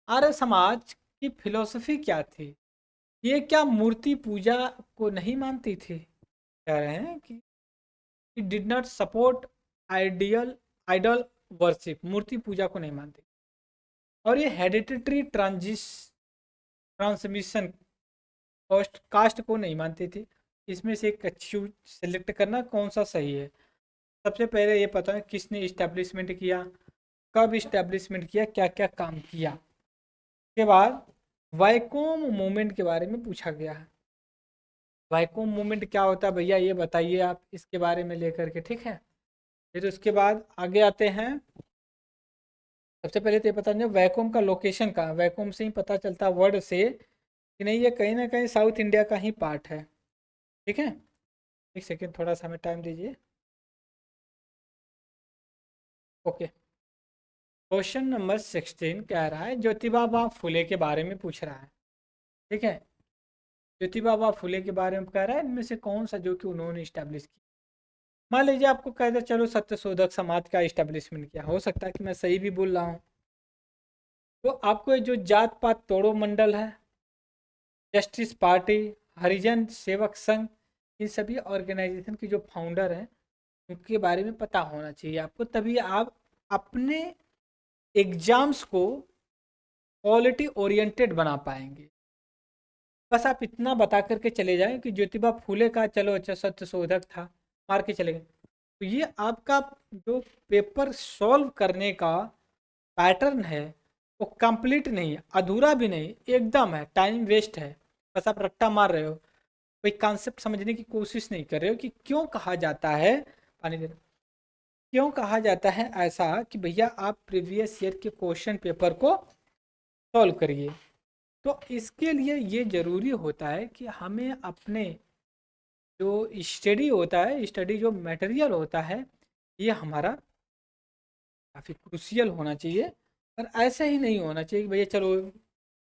आर्य समाज की फिलोसफी क्या थी, ये क्या मूर्ति पूजा को नहीं मानती थी। कह रहे हैं कि it did not support ideal idol worship, मूर्ति पूजा को नहीं मानती। और ये हेरिडिटरी ट्रांसमिशन कास्ट को नहीं मानती थी। इसमें से एक अच्छी सेलेक्ट करना कौन सा सही है। सबसे पहले ये पता है किसने इस्टेब्लिशमेंट किया, कब इस्टेब्लिशमेंट किया, क्या क्या काम किया। के बाद वाइकोम मूवमेंट के बारे में पूछा गया है। वाइकोम मूवमेंट क्या होता है भैया ये बताइए आप इसके बारे में लेकर के। ठीक है। फिर उसके बाद आगे आते हैं। सबसे पहले तो ये पता नहीं वैक्यूम का लोकेशन कहाँ, वैक्यूम से ही पता चलता वर्ड से कि नहीं ये कहीं ना कहीं साउथ इंडिया का ही पार्ट है। ठीक है। एक सेकेंड थोड़ा सा हमें टाइम दीजिए। ओके, क्वेश्चन नंबर 16 कह रहा है ज्योतिबा बा फुले के बारे में पूछ रहा है। ठीक है, ज्योतिबा बा फुले के बारे में कह रहा है इनमें से कौन सा जो कि उन्होंने इस्टेब्लिश किया। मान लीजिए आपको कह दे चलो सत्यशोधक समाज का इस्टेब्लिशमेंट किया, हो सकता है कि मैं सही भी बोल रहा हूँ। तो आपको ये जो जात पात तोड़ो मंडल है, जस्टिस पार्टी, हरिजन सेवक संघ, इन सभी ऑर्गेनाइजेशन के जो फाउंडर हैं उनके बारे में पता होना चाहिए आपको, तभी आप अपने एग्जाम्स को क्वालिटी ओरिएंटेड बना पाएंगे। बस आप इतना बता करके चले जाएं कि ज्योतिबा फूले का चलो अच्छा सत्य शोधक था, मार के चले गए, तो ये आपका जो पेपर सॉल्व करने का पैटर्न है वो कंप्लीट नहीं है, अधूरा भी नहीं, एकदम है, टाइम वेस्ट है। बस आप रट्टा मार रहे हो, कोई कॉन्सेप्ट समझने की कोशिश नहीं कर रहे हो कि क्यों कहा जाता है, पानी दे, क्यों कहा जाता है ऐसा कि भैया आप प्रीवियस ईयर के क्वेश्चन पेपर को सॉल्व करिए। तो इसके लिए ये ज़रूरी होता है कि हमें अपने जो स्टडी होता है, स्टडी जो मटेरियल होता है, ये हमारा काफ़ी क्रूशियल होना चाहिए। और ऐसे ही नहीं होना चाहिए कि भैया चलो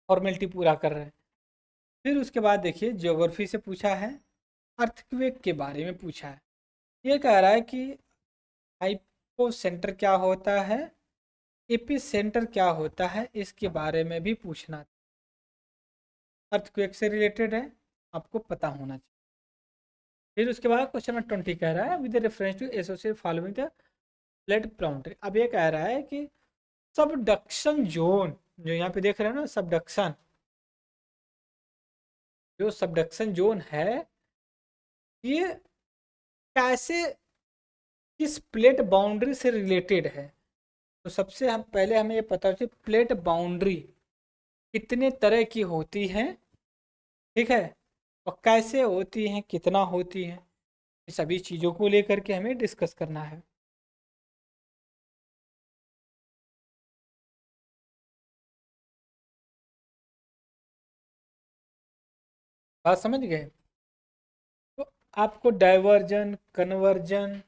फॉर्मेलिटी पूरा कर रहे हैं। फिर उसके बाद देखिए ज्योग्राफी से पूछा है, अर्थक्वेक के बारे में पूछा है। ये कह रहा है कि हाइपो सेंटर क्या होता है, एपी सेंटर क्या होता है, इसके बारे में भी पूछना। अर्थक्वेक से रिलेटेड है, आपको पता होना चाहिए। फिर उसके बाद क्वेश्चन नंबर 20 कह रहा है with reference to associate following the flood boundary. अब ये कह रहा है कि सबडक्शन जोन, जो यहाँ पे देख रहे हैं ना सबडक्शन, जो सबडक्शन जोन है ये कैसे किस प्लेट बाउंड्री से रिलेटेड है। तो सबसे हम पहले हमें ये पता चाहिए प्लेट बाउंड्री कितने तरह की होती है, ठीक है, और कैसे होती हैं, कितना होती हैं, ये सभी चीज़ों को लेकर के हमें डिस्कस करना है। बात समझ गए? तो आपको डाइवर्जन, कन्वर्जन,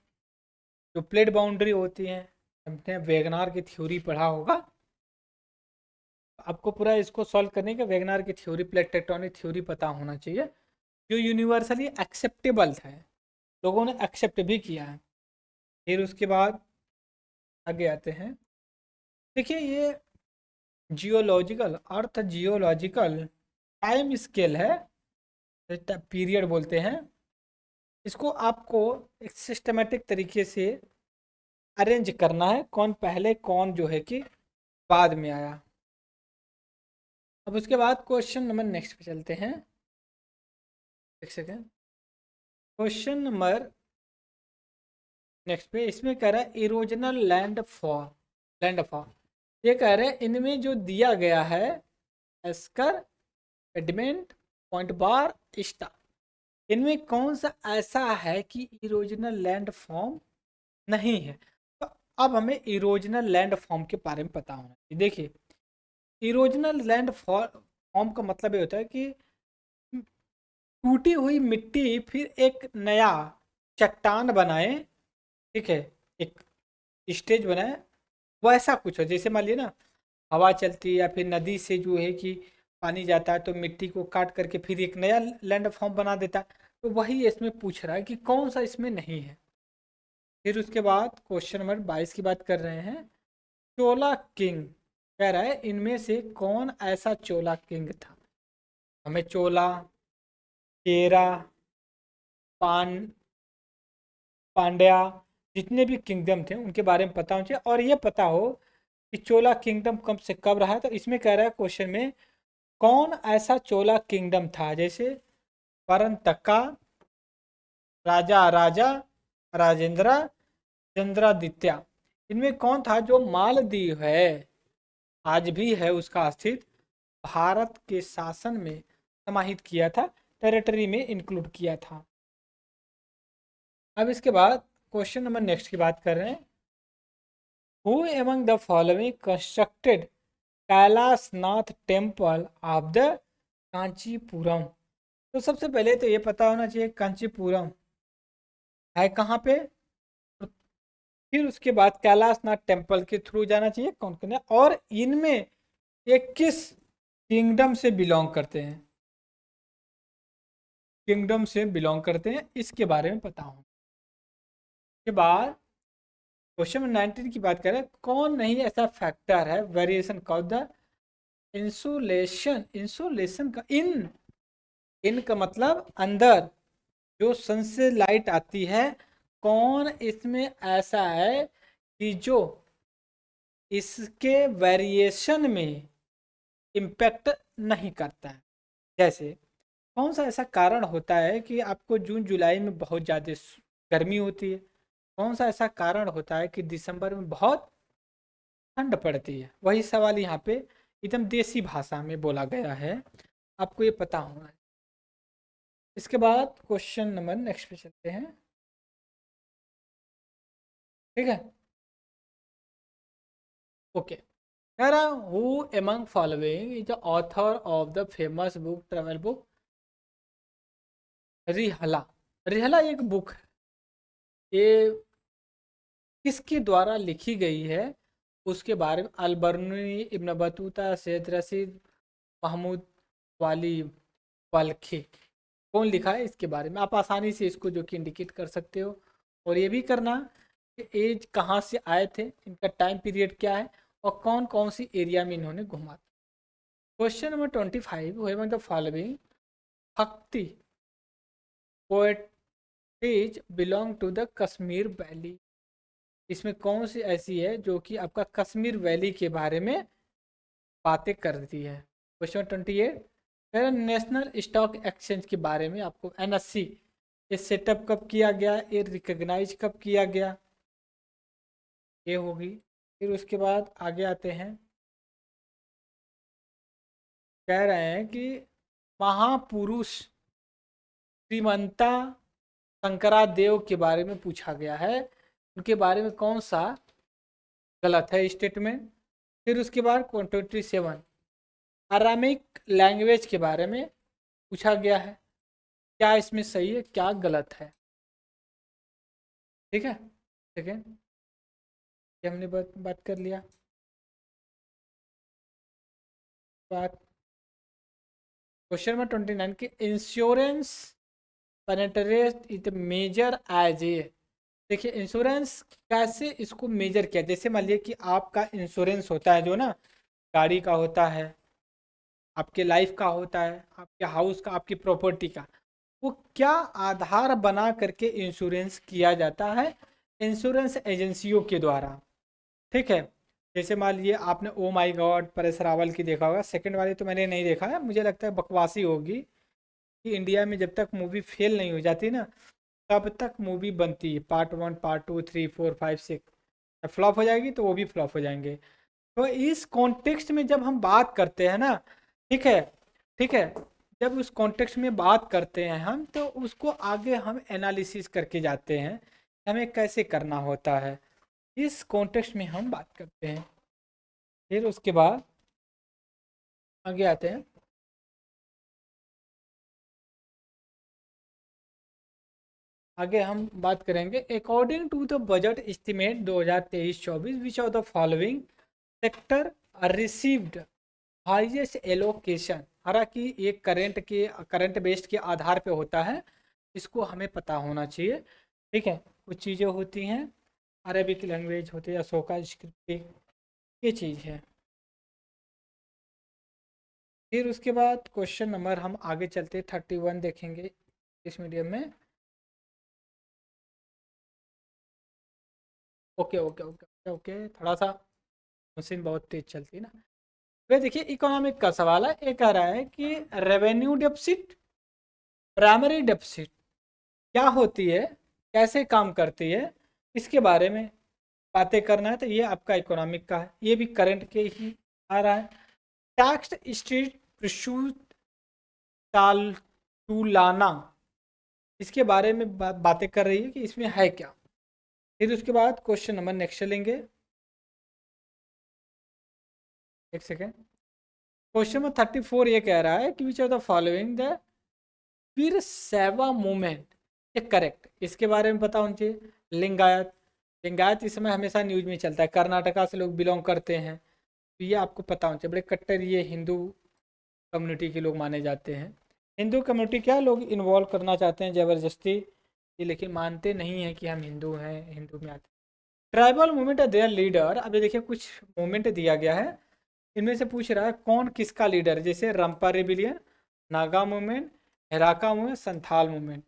जो प्लेट बाउंड्री होती हैं, हमने वेगनार की थ्योरी पढ़ा होगा, आपको पूरा इसको सॉल्व करने का वेगनार की थ्योरी, प्लेट टेक्टोनिक थ्योरी पता होना चाहिए, जो यूनिवर्सली एक्सेप्टेबल है, लोगों ने एक्सेप्ट भी किया है। फिर उसके बाद आगे आते हैं, देखिए ये जियोलॉजिकल, अर्थ जियोलॉजिकल टाइम स्केल है, पीरियड बोलते हैं इसको। आपको एक सिस्टमेटिक तरीके से अरेंज करना है, कौन पहले कौन जो है कि बाद में आया। अब उसके बाद क्वेश्चन नंबर नेक्स्ट पे चलते हैं, एक सेकेंड। क्वेश्चन नंबर नेक्स्ट पे इसमें कह रहा है इरोजनल लैंडफॉल, लैंडफॉल, ये कह रहे हैं इनमें जो दिया गया है एस्कर, एडमेंट, पॉइंट बार, स्टार, इनमें कौन सा ऐसा है कि इरोजनल लैंड फॉर्म नहीं है। तो अब हमें इरोजनल लैंड फॉर्म के बारे में पता होना चाहिए। देखिए इरोजनल लैंड फॉर्म का मतलब ये होता है कि टूटी हुई मिट्टी फिर एक नया चट्टान बनाए, ठीक है, एक स्टेज बनाए, वैसा कुछ हो। जैसे मान लीजिए ना हवा चलती है या फिर नदी से जो है कि पानी जाता है तो मिट्टी को काट करके फिर एक नया लैंड फॉर्म बना देता है, तो वही इसमें पूछ रहा है कि कौन सा इसमें नहीं है। फिर उसके बाद क्वेश्चन नंबर 22 की बात कर रहे हैं, चोला किंग, कह रहा है इनमें से कौन ऐसा चोला किंग था। हमें चोला, चेरा, पान, पांड्या, जितने भी किंगडम थे उनके बारे में पता होना चाहिए, और ये पता हो कि चोला किंगडम कब से कब रहा है। तो इसमें कह रहा है क्वेश्चन में कौन ऐसा चोला किंगडम था, जैसे परंतका, राजा राजा, राजेंद्र, चंद्रादित्य, इनमें कौन था जो मालदीव है, आज भी है उसका अस्तित्व, भारत के शासन में समाहित किया था, टेरिटरी में इंक्लूड किया था। अब इसके बाद क्वेश्चन नंबर नेक्स्ट की बात कर रहे हैं, who among the following constructed Kailash Nath temple of the Kanchipuram. तो सबसे पहले तो ये पता होना चाहिए कांचीपुरम है कहाँ पे। तो फिर उसके बाद कैलाश नाथ टेम्पल के थ्रू जाना चाहिए कौन कौन है, और इनमें ये किस किंगडम से बिलोंग करते हैं, किंगडम से बिलोंग करते हैं, इसके बारे में पता हो। के बाद क्वेश्चन नंबर 19 की बात करें, कौन नहीं ऐसा फैक्टर है वेरिएशन का द इंसुलेशन, इंसुलेशन का इन का मतलब अंदर जो सन से लाइट आती है, कौन इसमें ऐसा है कि जो इसके वेरिएशन में इम्पैक्ट नहीं करता है। जैसे कौन सा ऐसा कारण होता है कि आपको जून जुलाई में बहुत ज़्यादा गर्मी होती है, कौन सा ऐसा कारण होता है कि दिसंबर में बहुत ठंड पड़ती है। वही सवाल यहाँ पे एकदम देसी भाषा में बोला गया है, आपको ये पता होना है। इसके बाद क्वेश्चन नंबर नेक्स्ट पे चलते हैं। ठीक है, ओके। कह रहा who among following is the author of the famous book travel book Rihla. Rihla एक बुक है, ये किसके द्वारा लिखी गई है उसके बारे में अलबर्नी, इब्न बतूता, सैयद रशीद, महमूद वाली बल्खी, कौन लिखा है इसके बारे में आप आसानी से इसको जो कि इंडिकेट कर सकते हो। और ये भी करना कि एज कहाँ से आए थे, इनका टाइम पीरियड क्या है, और कौन कौन सी एरिया में इन्होंने घुमा। Question number 25, human the following bhakti poetries belong to the Kashmir valley. इसमें कौन सी ऐसी है जो कि आपका कश्मीर वैली के बारे में बातें करती है। क्वेश्चन 28, नेशनल स्टॉक एक्सचेंज के बारे में आपको NSE ये सेटअप कब किया गया, ये रिकॉग्नाइज कब किया गया, ये होगी। फिर उसके बाद आगे आते हैं, कह रहे हैं कि महापुरुष श्रीमंता शंकरादेव के बारे में पूछा गया है, उनके बारे में कौन सा गलत है स्टेटमेंट। फिर उसके बाद 27 अरामिक लैंग्वेज के बारे में पूछा गया है, क्या इसमें सही है क्या गलत है। ठीक है, ठीक है, ये हमने बात कर लिया। बात क्वेश्चन नंबर 29 की insurance penetrate is major as a. देखिए इंश्योरेंस कैसे इसको मेजर किया, जैसे मान लीजिए कि आपका इंश्योरेंस होता है जो ना, गाड़ी का होता है, आपके लाइफ का होता है, आपके हाउस का, आपकी प्रॉपर्टी का, वो क्या आधार बना करके इंश्योरेंस किया जाता है इंश्योरेंस एजेंसियों के द्वारा। ठीक है, जैसे मान लीजिए आपने ओ माई गॉड परेश रावल की देखा होगा, सेकंड वाली तो मैंने नहीं देखा है, मुझे लगता है बकवासी होगी कि इंडिया में जब तक मूवी फेल नहीं हो जाती ना तब तक मूवी बनती है, पार्ट 1 पार्ट 2 3 4 5 6, फ्लॉप हो जाएगी तो वो भी फ्लॉप हो जाएंगे। तो इस कॉन्टेक्स्ट में जब हम बात करते हैं ना, ठीक है, ठीक है, जब उस कॉन्टेक्स्ट में बात करते हैं हम तो उसको आगे हम एनालिसिस करके जाते हैं, हमें कैसे करना होता है, इस कॉन्टेक्स्ट में हम बात करते हैं। फिर उसके बाद आगे आते हैं, आगे हम बात करेंगे according to the budget estimate 2023-24 which of the following sector received highest allocation. हालांकि ये करंट बेस्ड के आधार पे होता है, इसको हमें पता होना चाहिए। ठीक है, कुछ चीज़ें होती हैं, अरेबिक लैंग्वेज होती है, अशोका स्क्रिप्ट, ये चीज़ है। फिर उसके बाद क्वेश्चन नंबर हम आगे चलते 31 देखेंगे इस मीडियम में। ओके ओके ओके ओके, थोड़ा सा मशीन बहुत तेज चलती है ना। वे देखिए इकोनॉमिक का सवाल है, ये कह रहा है कि रेवेन्यू डेफिसिट, प्राइमरी डेफिसिट क्या होती है, कैसे काम करती है, इसके बारे में बातें करना है। तो ये आपका इकोनॉमिक का है, ये भी करंट के ही आ रहा है। टैक्स स्ट्रीट टूलाना, इसके बारे में बातें कर रही है कि इसमें है क्या। फिर उसके बाद क्वेश्चन नंबर नेक्स्ट चलेंगे, एक सेकेंड। क्वेश्चन नंबर 34 ये कह रहा है कि which are the following the फिर सेवा मूवमेंट, ये करेक्ट, इसके बारे में पता होना चाहिए। लिंगायत, लिंगायत इस समय हमेशा न्यूज में चलता है, कर्नाटका से लोग बिलोंग करते हैं, तो ये आपको पता होना चाहिए। बड़े कट्टर ये हिंदू कम्युनिटी के लोग माने जाते हैं। हिंदू कम्युनिटी क्या लोग इन्वॉल्व करना चाहते हैं ज़बरदस्ती, ये लेकिन मानते नहीं हैं कि हम हिंदू हैं, हिंदू में आते हैं। ट्राइबल मूवमेंट है देयर लीडर, अभी देखिए कुछ मूवमेंट दिया गया है, इनमें से पूछ रहा है कौन किसका लीडर है, जैसे Rampa rebellion, Naga movement, Heraka movement, Santhal movement,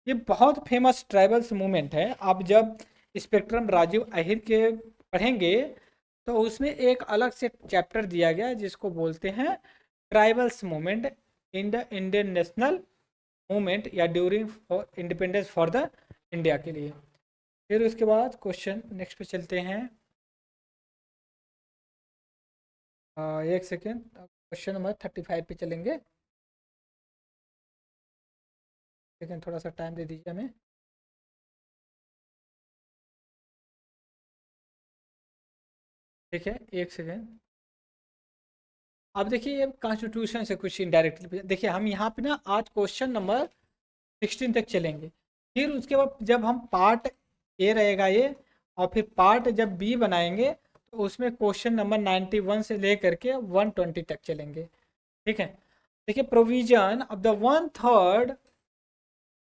ये बहुत फेमस ट्राइबल्स मूवमेंट है। आप जब स्पेक्ट्रम राजीव अहिर के पढ़ेंगे तो उसमें एक अलग से चैप्टर दिया गया जिसको बोलते हैं tribals movement in the Indian national movement या during for independence for the India के लिए। फिर उसके बाद क्वेश्चन नेक्स्ट पे चलते हैं। एक सेकेंड, क्वेश्चन नंबर 35 पे चलेंगे। लेकिन थोड़ा सा टाइम दे दीजिए हमें। ठीक है, एक सेकेंड। अब देखिए कॉन्स्टिट्यूशन से कुछ इनडायरेक्टली देखिए, हम यहाँ पे ना आज क्वेश्चन नंबर 16 तक चलेंगे। फिर उसके बाद जब हम पार्ट ए रहेगा ये, और फिर पार्ट जब बी बनाएंगे तो उसमें क्वेश्चन नंबर 91 से लेकर के 120 तक चलेंगे। ठीक है, देखिए provision of the 1/3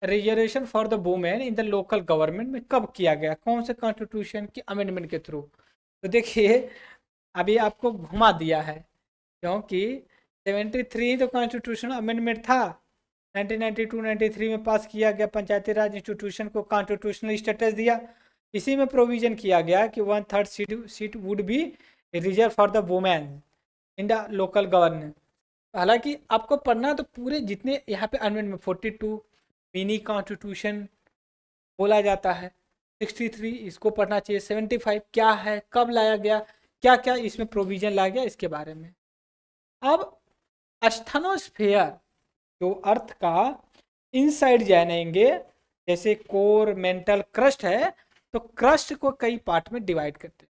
reservation for the women in the local government में कब किया गया, कौन से कॉन्स्टिट्यूशन की अमेंडमेंट के थ्रू। तो देखिए अभी आपको घुमा दिया है, क्योंकि 73 तो कॉन्स्टिट्यूशनल अमेंडमेंट था, 1992-93 में पास किया गया, पंचायती राज इंस्टीट्यूशन को कॉन्स्टिट्यूशनल स्टेटस दिया। इसी में प्रोविजन किया गया कि 1/3 seat would be reserve for the women in the local government. हालांकि आपको पढ़ना तो पूरे जितने यहाँ पे अमेंडमेंट 42 मिनी कॉन्स्टिट्यूशन बोला जाता है, 63 इसको पढ़ना चाहिए, 75 क्या है, कब लाया गया, क्या क्या इसमें प्रोविजन लाया गया, इसके बारे में। अब एस्थेनोस्फेयर जो अर्थ का इनसाइड जानेंगे, जैसे कोर मेंटल क्रस्ट है, तो क्रस्ट को कई पार्ट में डिवाइड करते हैं,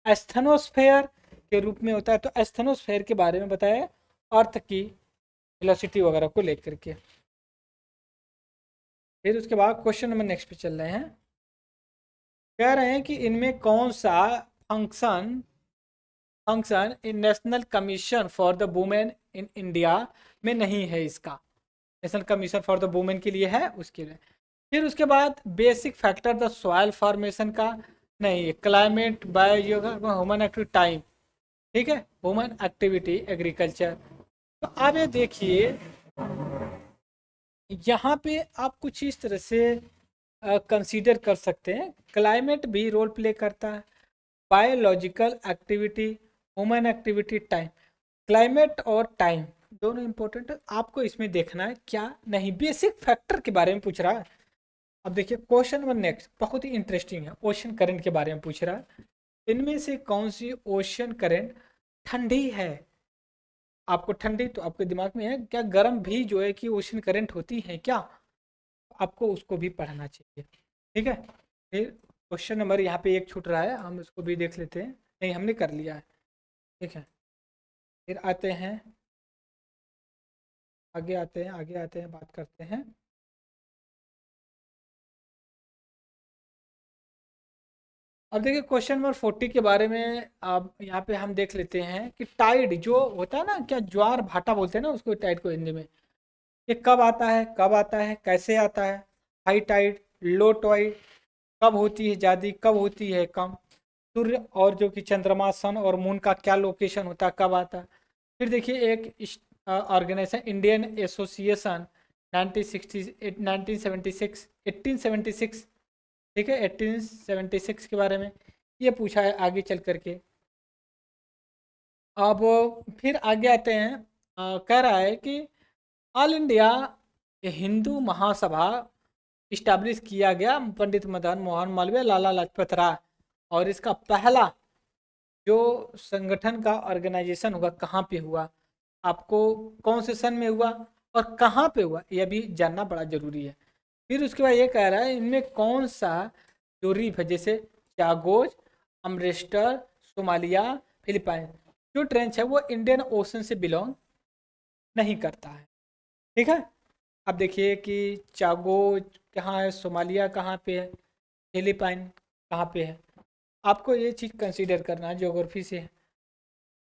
एस्थेनोस्फेयर के रूप में होता है। तो एस्थेनोस्फेयर के बारे में बताया, अर्थ की वेलोसिटी वगैरह को लेकर के। फिर उसके बाद क्वेश्चन नंबर नेक्स्ट पे चल रहे हैं। कह रहे हैं कि इनमें कौन सा function function in national commission for the women in India में नहीं है, इसका national commission for the women के लिए है, उसके लिए। फिर उसके बाद basic factor the soil formation का नहीं है, climate, bio, human activity, time. ठीक है, ह्यूमन एक्टिविटी, एग्रीकल्चर। तो आप ये देखिए यहाँ पे आप कुछ इस तरह से कंसीडर कर सकते हैं, क्लाइमेट भी रोल प्ले करता है, biological activity, human activity, time. Climate और टाइम दोनों इंपॉर्टेंट है, आपको इसमें देखना है क्या नहीं, बेसिक फैक्टर के बारे में पूछ रहा है। अब देखिए क्वेश्चन नंबर नेक्स्ट बहुत ही इंटरेस्टिंग है, ओशन करंट के बारे में पूछ रहा है। इनमें से कौन सी ओशन करंट ठंडी है। आपको ठंडी तो आपके दिमाग में है क्या, गर्म भी जो है कि ओशन करंट होती है क्या, आपको उसको भी पढ़ना चाहिए। ठीक है, फिर क्वेश्चन नंबर यहाँ पे एक छूट रहा है, हम उसको भी देख लेते हैं, नहीं हमने कर लिया है। ठीक है, फिर आते हैं आगे, आगे आते हैं, बात करते हैं। अब देखिए क्वेश्चन नंबर 40 के बारे में, अब यहाँ पे हम देख लेते हैं कि टाइड जो होता है ना, क्या ज्वार भाटा बोलते हैं ना उसको, टाइड को हिंदी में, ये कब आता है, कब आता है, कैसे आता है, हाई टाइड, लो टाइड, कब होती है ज़्यादा, कब होती है कम, सूर्य और जो कि चंद्रमा, सन और मून का क्या लोकेशन होता है, कब आता है। फिर देखिए एक ऑर्गेनाइजेशन इंडियन एसोसिएशन 1976 1876, ठीक है 1876 के बारे में ये पूछा है आगे चल करके। अब फिर आगे आते हैं, कह रहा है कि all India Hindu Mahasabha establish किया गया पंडित मदन मोहन मालवीय, लाला लाजपत राय, और इसका पहला जो संगठन का ऑर्गेनाइजेशन हुआ कहाँ पे हुआ, आपको कौन से सन में हुआ और कहाँ पे हुआ, यह भी जानना बड़ा जरूरी है। फिर उसके बाद ये कह रहा है इनमें कौन सा जो रीफ है, जैसे चागोज, अमरेस्टर, सोमालिया, फिलीपाइन, जो ट्रेंच है वो इंडियन ओशन से बिलोंग नहीं करता है। ठीक है, अब देखिए कि चागोज कहाँ है, सोमालिया कहाँ पे है, फिलीपाइन कहाँ पे है, आपको ये चीज़ कंसीडर करना है, ज्योग्राफी से है।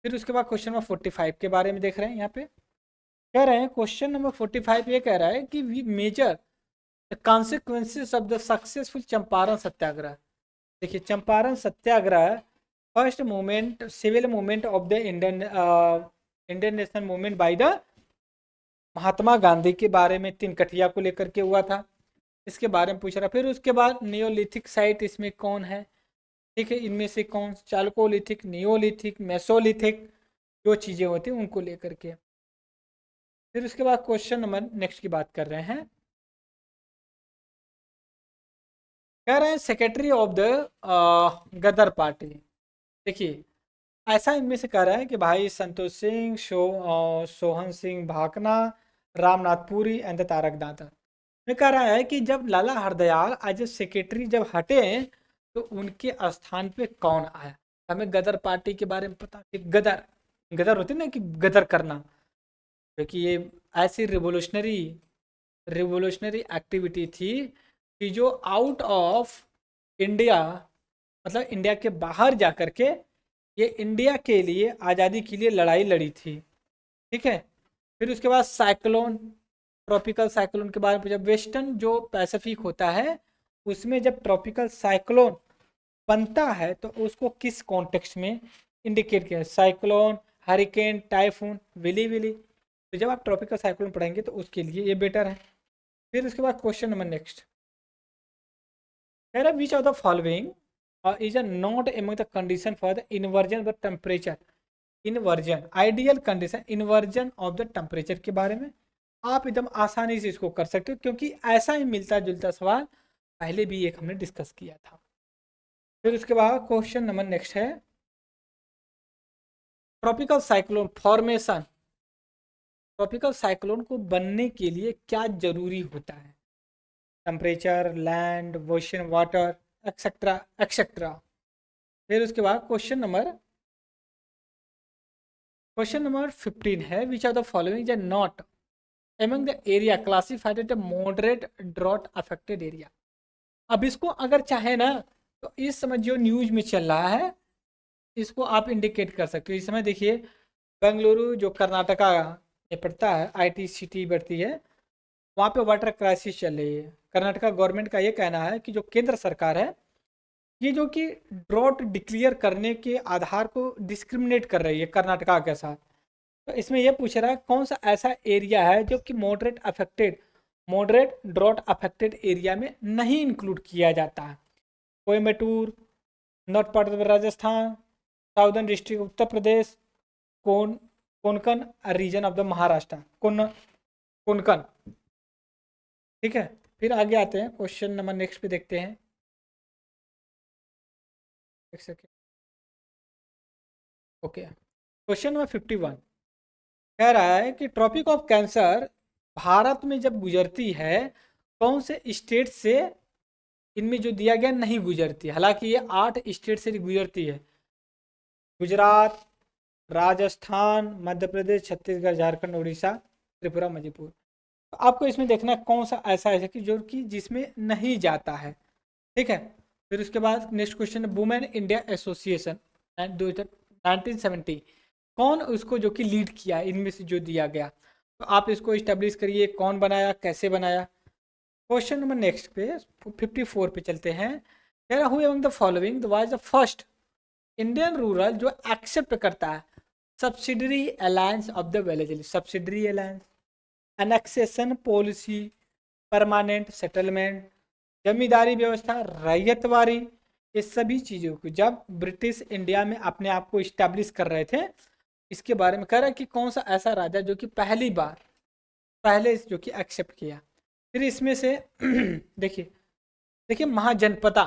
फिर उसके बाद क्वेश्चन नंबर 45 के बारे में देख रहे हैं, यहाँ पे कह रहे हैं क्वेश्चन नंबर 45 ये कह रहा है कि we major the consequences of the successful Champaran Satyagraha. देखिए Champaran Satyagraha first movement, civil movement of the Indian Indian national movement by the Mahatma Gandhi के बारे में, तीन कठिया को लेकर के हुआ था, इसके बारे में पूछ रहा। फिर उसके बाद नियोलिथिक साइट इसमें कौन है, ठीक है, इनमें से कौन चालकोलिथिक, नियोलिथिक, मेसोलिथिक जो चीज़ें होती हैं उनको लेकर के। फिर उसके बाद क्वेश्चन नंबर नेक्स्ट की बात कर रहे हैं। कह रहे हैं secretary of the Ghadar Party. देखिए, ऐसा इनमें से कह रहा है कि भाई संतोष सिंह, सोहन सिंह भाकना, रामनाथ पुरी एंड द तारक दाता। ये कह रहा है कि जब Lala Hardayal as a secretary जब हटे, तो उनके स्थान पे कौन आया। हमें गदर पार्टी के बारे में पता कि गदर गदर होती है ना, कि गदर करना, क्योंकि ये ऐसी रिवोल्यूशनरी रिवोल्यूशनरी एक्टिविटी थी कि जो आउट ऑफ इंडिया, मतलब इंडिया के बाहर जा कर के ये इंडिया के लिए आज़ादी के लिए लड़ाई लड़ी थी। ठीक है। फिर उसके बाद साइक्लोन, ट्रॉपिकल साइक्लोन के बारे में, जब वेस्टर्न जो पैसिफिक होता है उसमें जब ट्रॉपिकल साइक्लोन बनता है तो उसको किस कॉन्टेक्स्ट में इंडिकेट किया, cyclone, hurricane, typhoon, willy willy. तो जब आप ट्रॉपिकल साइक्लोन पढ़ेंगे तो उसके लिए ये बेटर है। फिर उसके बाद क्वेश्चन नंबर नेक्स्ट कह रहा है विच of the following is a not among the condition for the inversion of the temperature. Inversion ideal condition inversion of the temperature के बारे में आप एकदम आसानी से इसको कर सकते हो, क्योंकि ऐसा ही मिलता जुलता सवाल पहले भी एक हमने डिस्कस किया था। फिर उसके बाद क्वेश्चन नंबर नेक्स्ट है tropical cyclone formation. Tropical cyclone को बनने के लिए क्या जरूरी होता है, temperature, land, ocean water, etcetera etcetera. फिर उसके बाद क्वेश्चन नंबर 15 है which are the following are not among the area classified at moderate drought affected area. अब इसको अगर चाहे ना तो इस समय जो न्यूज में चल रहा है इसको आप इंडिकेट कर सकते हो। इस समय देखिए बेंगलुरु जो कर्नाटका में पड़ता है, आईटी सिटी बढ़ती है, वहाँ पे वाटर क्राइसिस चल रही है। कर्नाटका गवर्नमेंट का ये कहना है कि जो केंद्र सरकार है ये जो कि ड्रॉट डिक्लेयर करने के आधार को डिस्क्रिमिनेट कर रही है कर्नाटका के साथ। तो इसमें यह पूछ रहा है कौन सा ऐसा एरिया है जो कि मॉडरेट ड्रॉट अफेक्टेड एरिया में नहीं इंक्लूड किया जाता है। Coimbatore, north part of Rajasthan, southern district Uttar Pradesh, कोन Konkan region of the Maharashtra, Konkan. ठीक है। फिर आगे आते हैं क्वेश्चन नंबर नेक्स्ट पे देखते हैं। एक सेकेंड। ओके, क्वेश्चन नंबर 51 कह रहा है कि ट्रॉपिक ऑफ कैंसर भारत में जब गुजरती है कौन से स्टेट से इनमें जो दिया गया नहीं गुजरती। हालांकि ये 8 स्टेट से गुजरती है, गुजरात, राजस्थान, मध्य प्रदेश, छत्तीसगढ़, झारखंड, उड़ीसा, त्रिपुरा, मणिपुर। तो आपको इसमें देखना है कौन सा ऐसा है कि जो कि जिसमें नहीं जाता है। ठीक है। फिर उसके बाद नेक्स्ट क्वेश्चन है वुमेन इंडिया एसोसिएशन 1970 कौन उसको जो कि लीड किया इनमें से जो दिया गया। तो आप इसको इस्टेब्लिश करिए कौन बनाया, कैसे बनाया। क्वेश्चन नंबर नेक्स्ट पे 54 पे चलते हैं। कह रहा हूँ among the following was the first Indian rural जो एक्सेप्ट करता है subsidiary alliance of the village, subsidiary alliance, annexation policy, permanent settlement, zamindari व्यवस्था, रैयतवारी। ये सभी चीज़ों को जब ब्रिटिश इंडिया में अपने आप को इस्टेब्लिश कर रहे थे इसके बारे में कह रहा है कि कौन सा ऐसा राजा जो कि पहली बार पहले जो कि एक्सेप्ट किया। फिर इसमें से देखिए देखिए महाजनपदा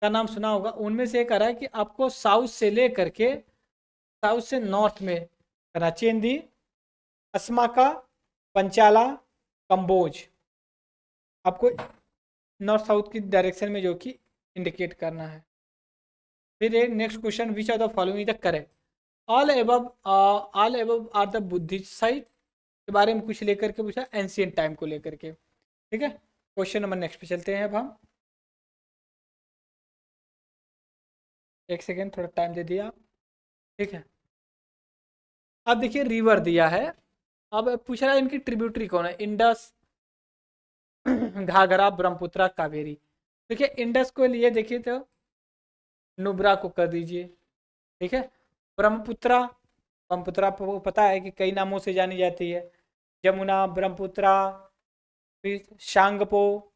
का नाम सुना होगा, उनमें से एक आ रहा है कि आपको साउथ से ले करके साउथ से नॉर्थ में कराचेंदी, असमाका, पंचाला, कंबोज, आपको नॉर्थ साउथ की डायरेक्शन में जो कि इंडिकेट करना है। फिर एक next question which are the following the correct. All above are the Buddhist site के बारे में कुछ लेकर के पूछा, एंशियंट टाइम को लेकर के। ठीक है। क्वेश्चन नंबर नेक्स्ट पे चलते हैं अब हम। एक सेकेंड, थोड़ा टाइम दे दिया। ठीक है। अब देखिए रिवर दिया है, अब पूछ रहा है इनकी ट्रिब्यूटरी कौन है, इंडस, घाघरा, ब्रह्मपुत्र, कावेरी। देखिए इंडस को लिए देखिए तो नुब्रा को कर दीजिए। ठीक है। ब्रह्मपुत्रा, ब्रह्मपुत्रा को पता है कि कई नामों से जानी जाती है, यमुना, ब्रह्मपुत्रा, फिर शांगपो,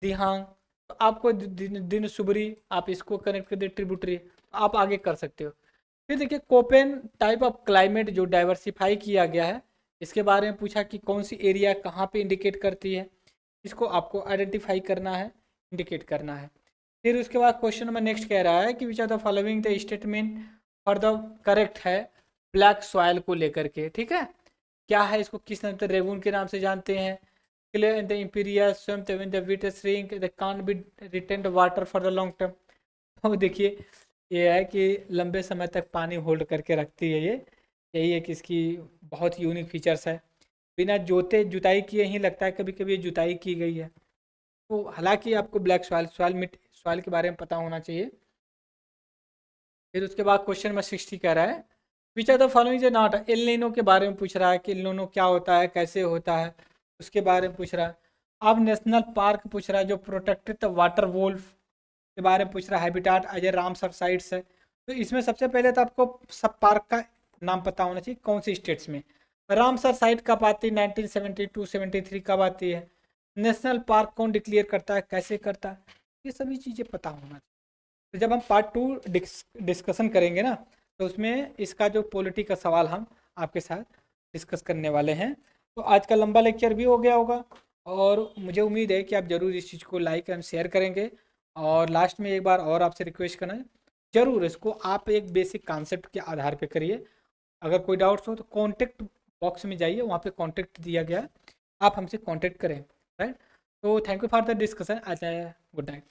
दिहांग। तो आपको दिन सुबरी, आप इसको कनेक्ट कर दे ट्रिब्यूटरी, तो आप आगे कर सकते हो। फिर देखिए कोपेन टाइप ऑफ क्लाइमेट जो डाइवर्सिफाई किया गया है, इसके बारे में पूछा कि कौन सी एरिया कहाँ पे इंडिकेट करती है, इसको आपको आइडेंटिफाई करना है, इंडिकेट करना है। फिर उसके बाद क्वेश्चन नंबर नेक्स्ट कह रहा है कि which are the following the statement for the correct है ब्लैक सॉयल को लेकर के, ठीक है। क्या है, इसको किस नाम से, रेगून के नाम से जानते हैं। क्लियर इन द इंपीरियल स्वयं the wit shrink the can be retain water for the long term. तो देखिए ये है कि लंबे समय तक पानी होल्ड करके रखती है ये, यही एक इसकी बहुत यूनिक फीचर्स है। बिना जोते जुताई किए ही लगता है कभी कभी ये जुताई की गई है। तो हालांकि आपको ब्लैक सॉइल के बारे में पता होना चाहिए। फिर उसके बाद क्वेश्चन नंबर 60 कह रहा है which are the following is not, El Nino के बारे में पूछ रहा है कि एल नीनो क्या होता है, कैसे होता है, उसके बारे में पूछ रहा है। अब नेशनल पार्क पूछ रहा है जो प्रोटेक्टेड वाटर वोल्फ के बारे में पूछ रहा है, habitat as a Ramsar sites है। तो इसमें सबसे पहले तो आपको सब पार्क का नाम पता होना चाहिए कौन सी स्टेट्स में। रामसर साइट कब आती है, 1972-73 कब आती है। नेशनल पार्क कौन डिक्लेयर करता है, कैसे करता है, ये सभी चीज़ें पता होना चाहिए। तो जब हम पार्ट 2 डिस्कशन करेंगे ना, तो उसमें इसका जो पॉलिटी का सवाल हम आपके साथ डिस्कस करने वाले हैं। तो आज का लंबा लेक्चर भी हो गया होगा, और मुझे उम्मीद है कि आप ज़रूर इस चीज़ को लाइक एंड शेयर करेंगे। और लास्ट में एक बार और आपसे रिक्वेस्ट करना है, ज़रूर इसको आप एक बेसिक कॉन्सेप्ट के आधार पे करिए। अगर कोई डाउट्स हो तो कॉन्टेक्ट बॉक्स में जाइए, वहाँ पे कॉन्टेक्ट दिया गया है, आप हमसे कॉन्टेक्ट करें, राइट। तो thank you for the discussion, अच्छा, गुड नाइट।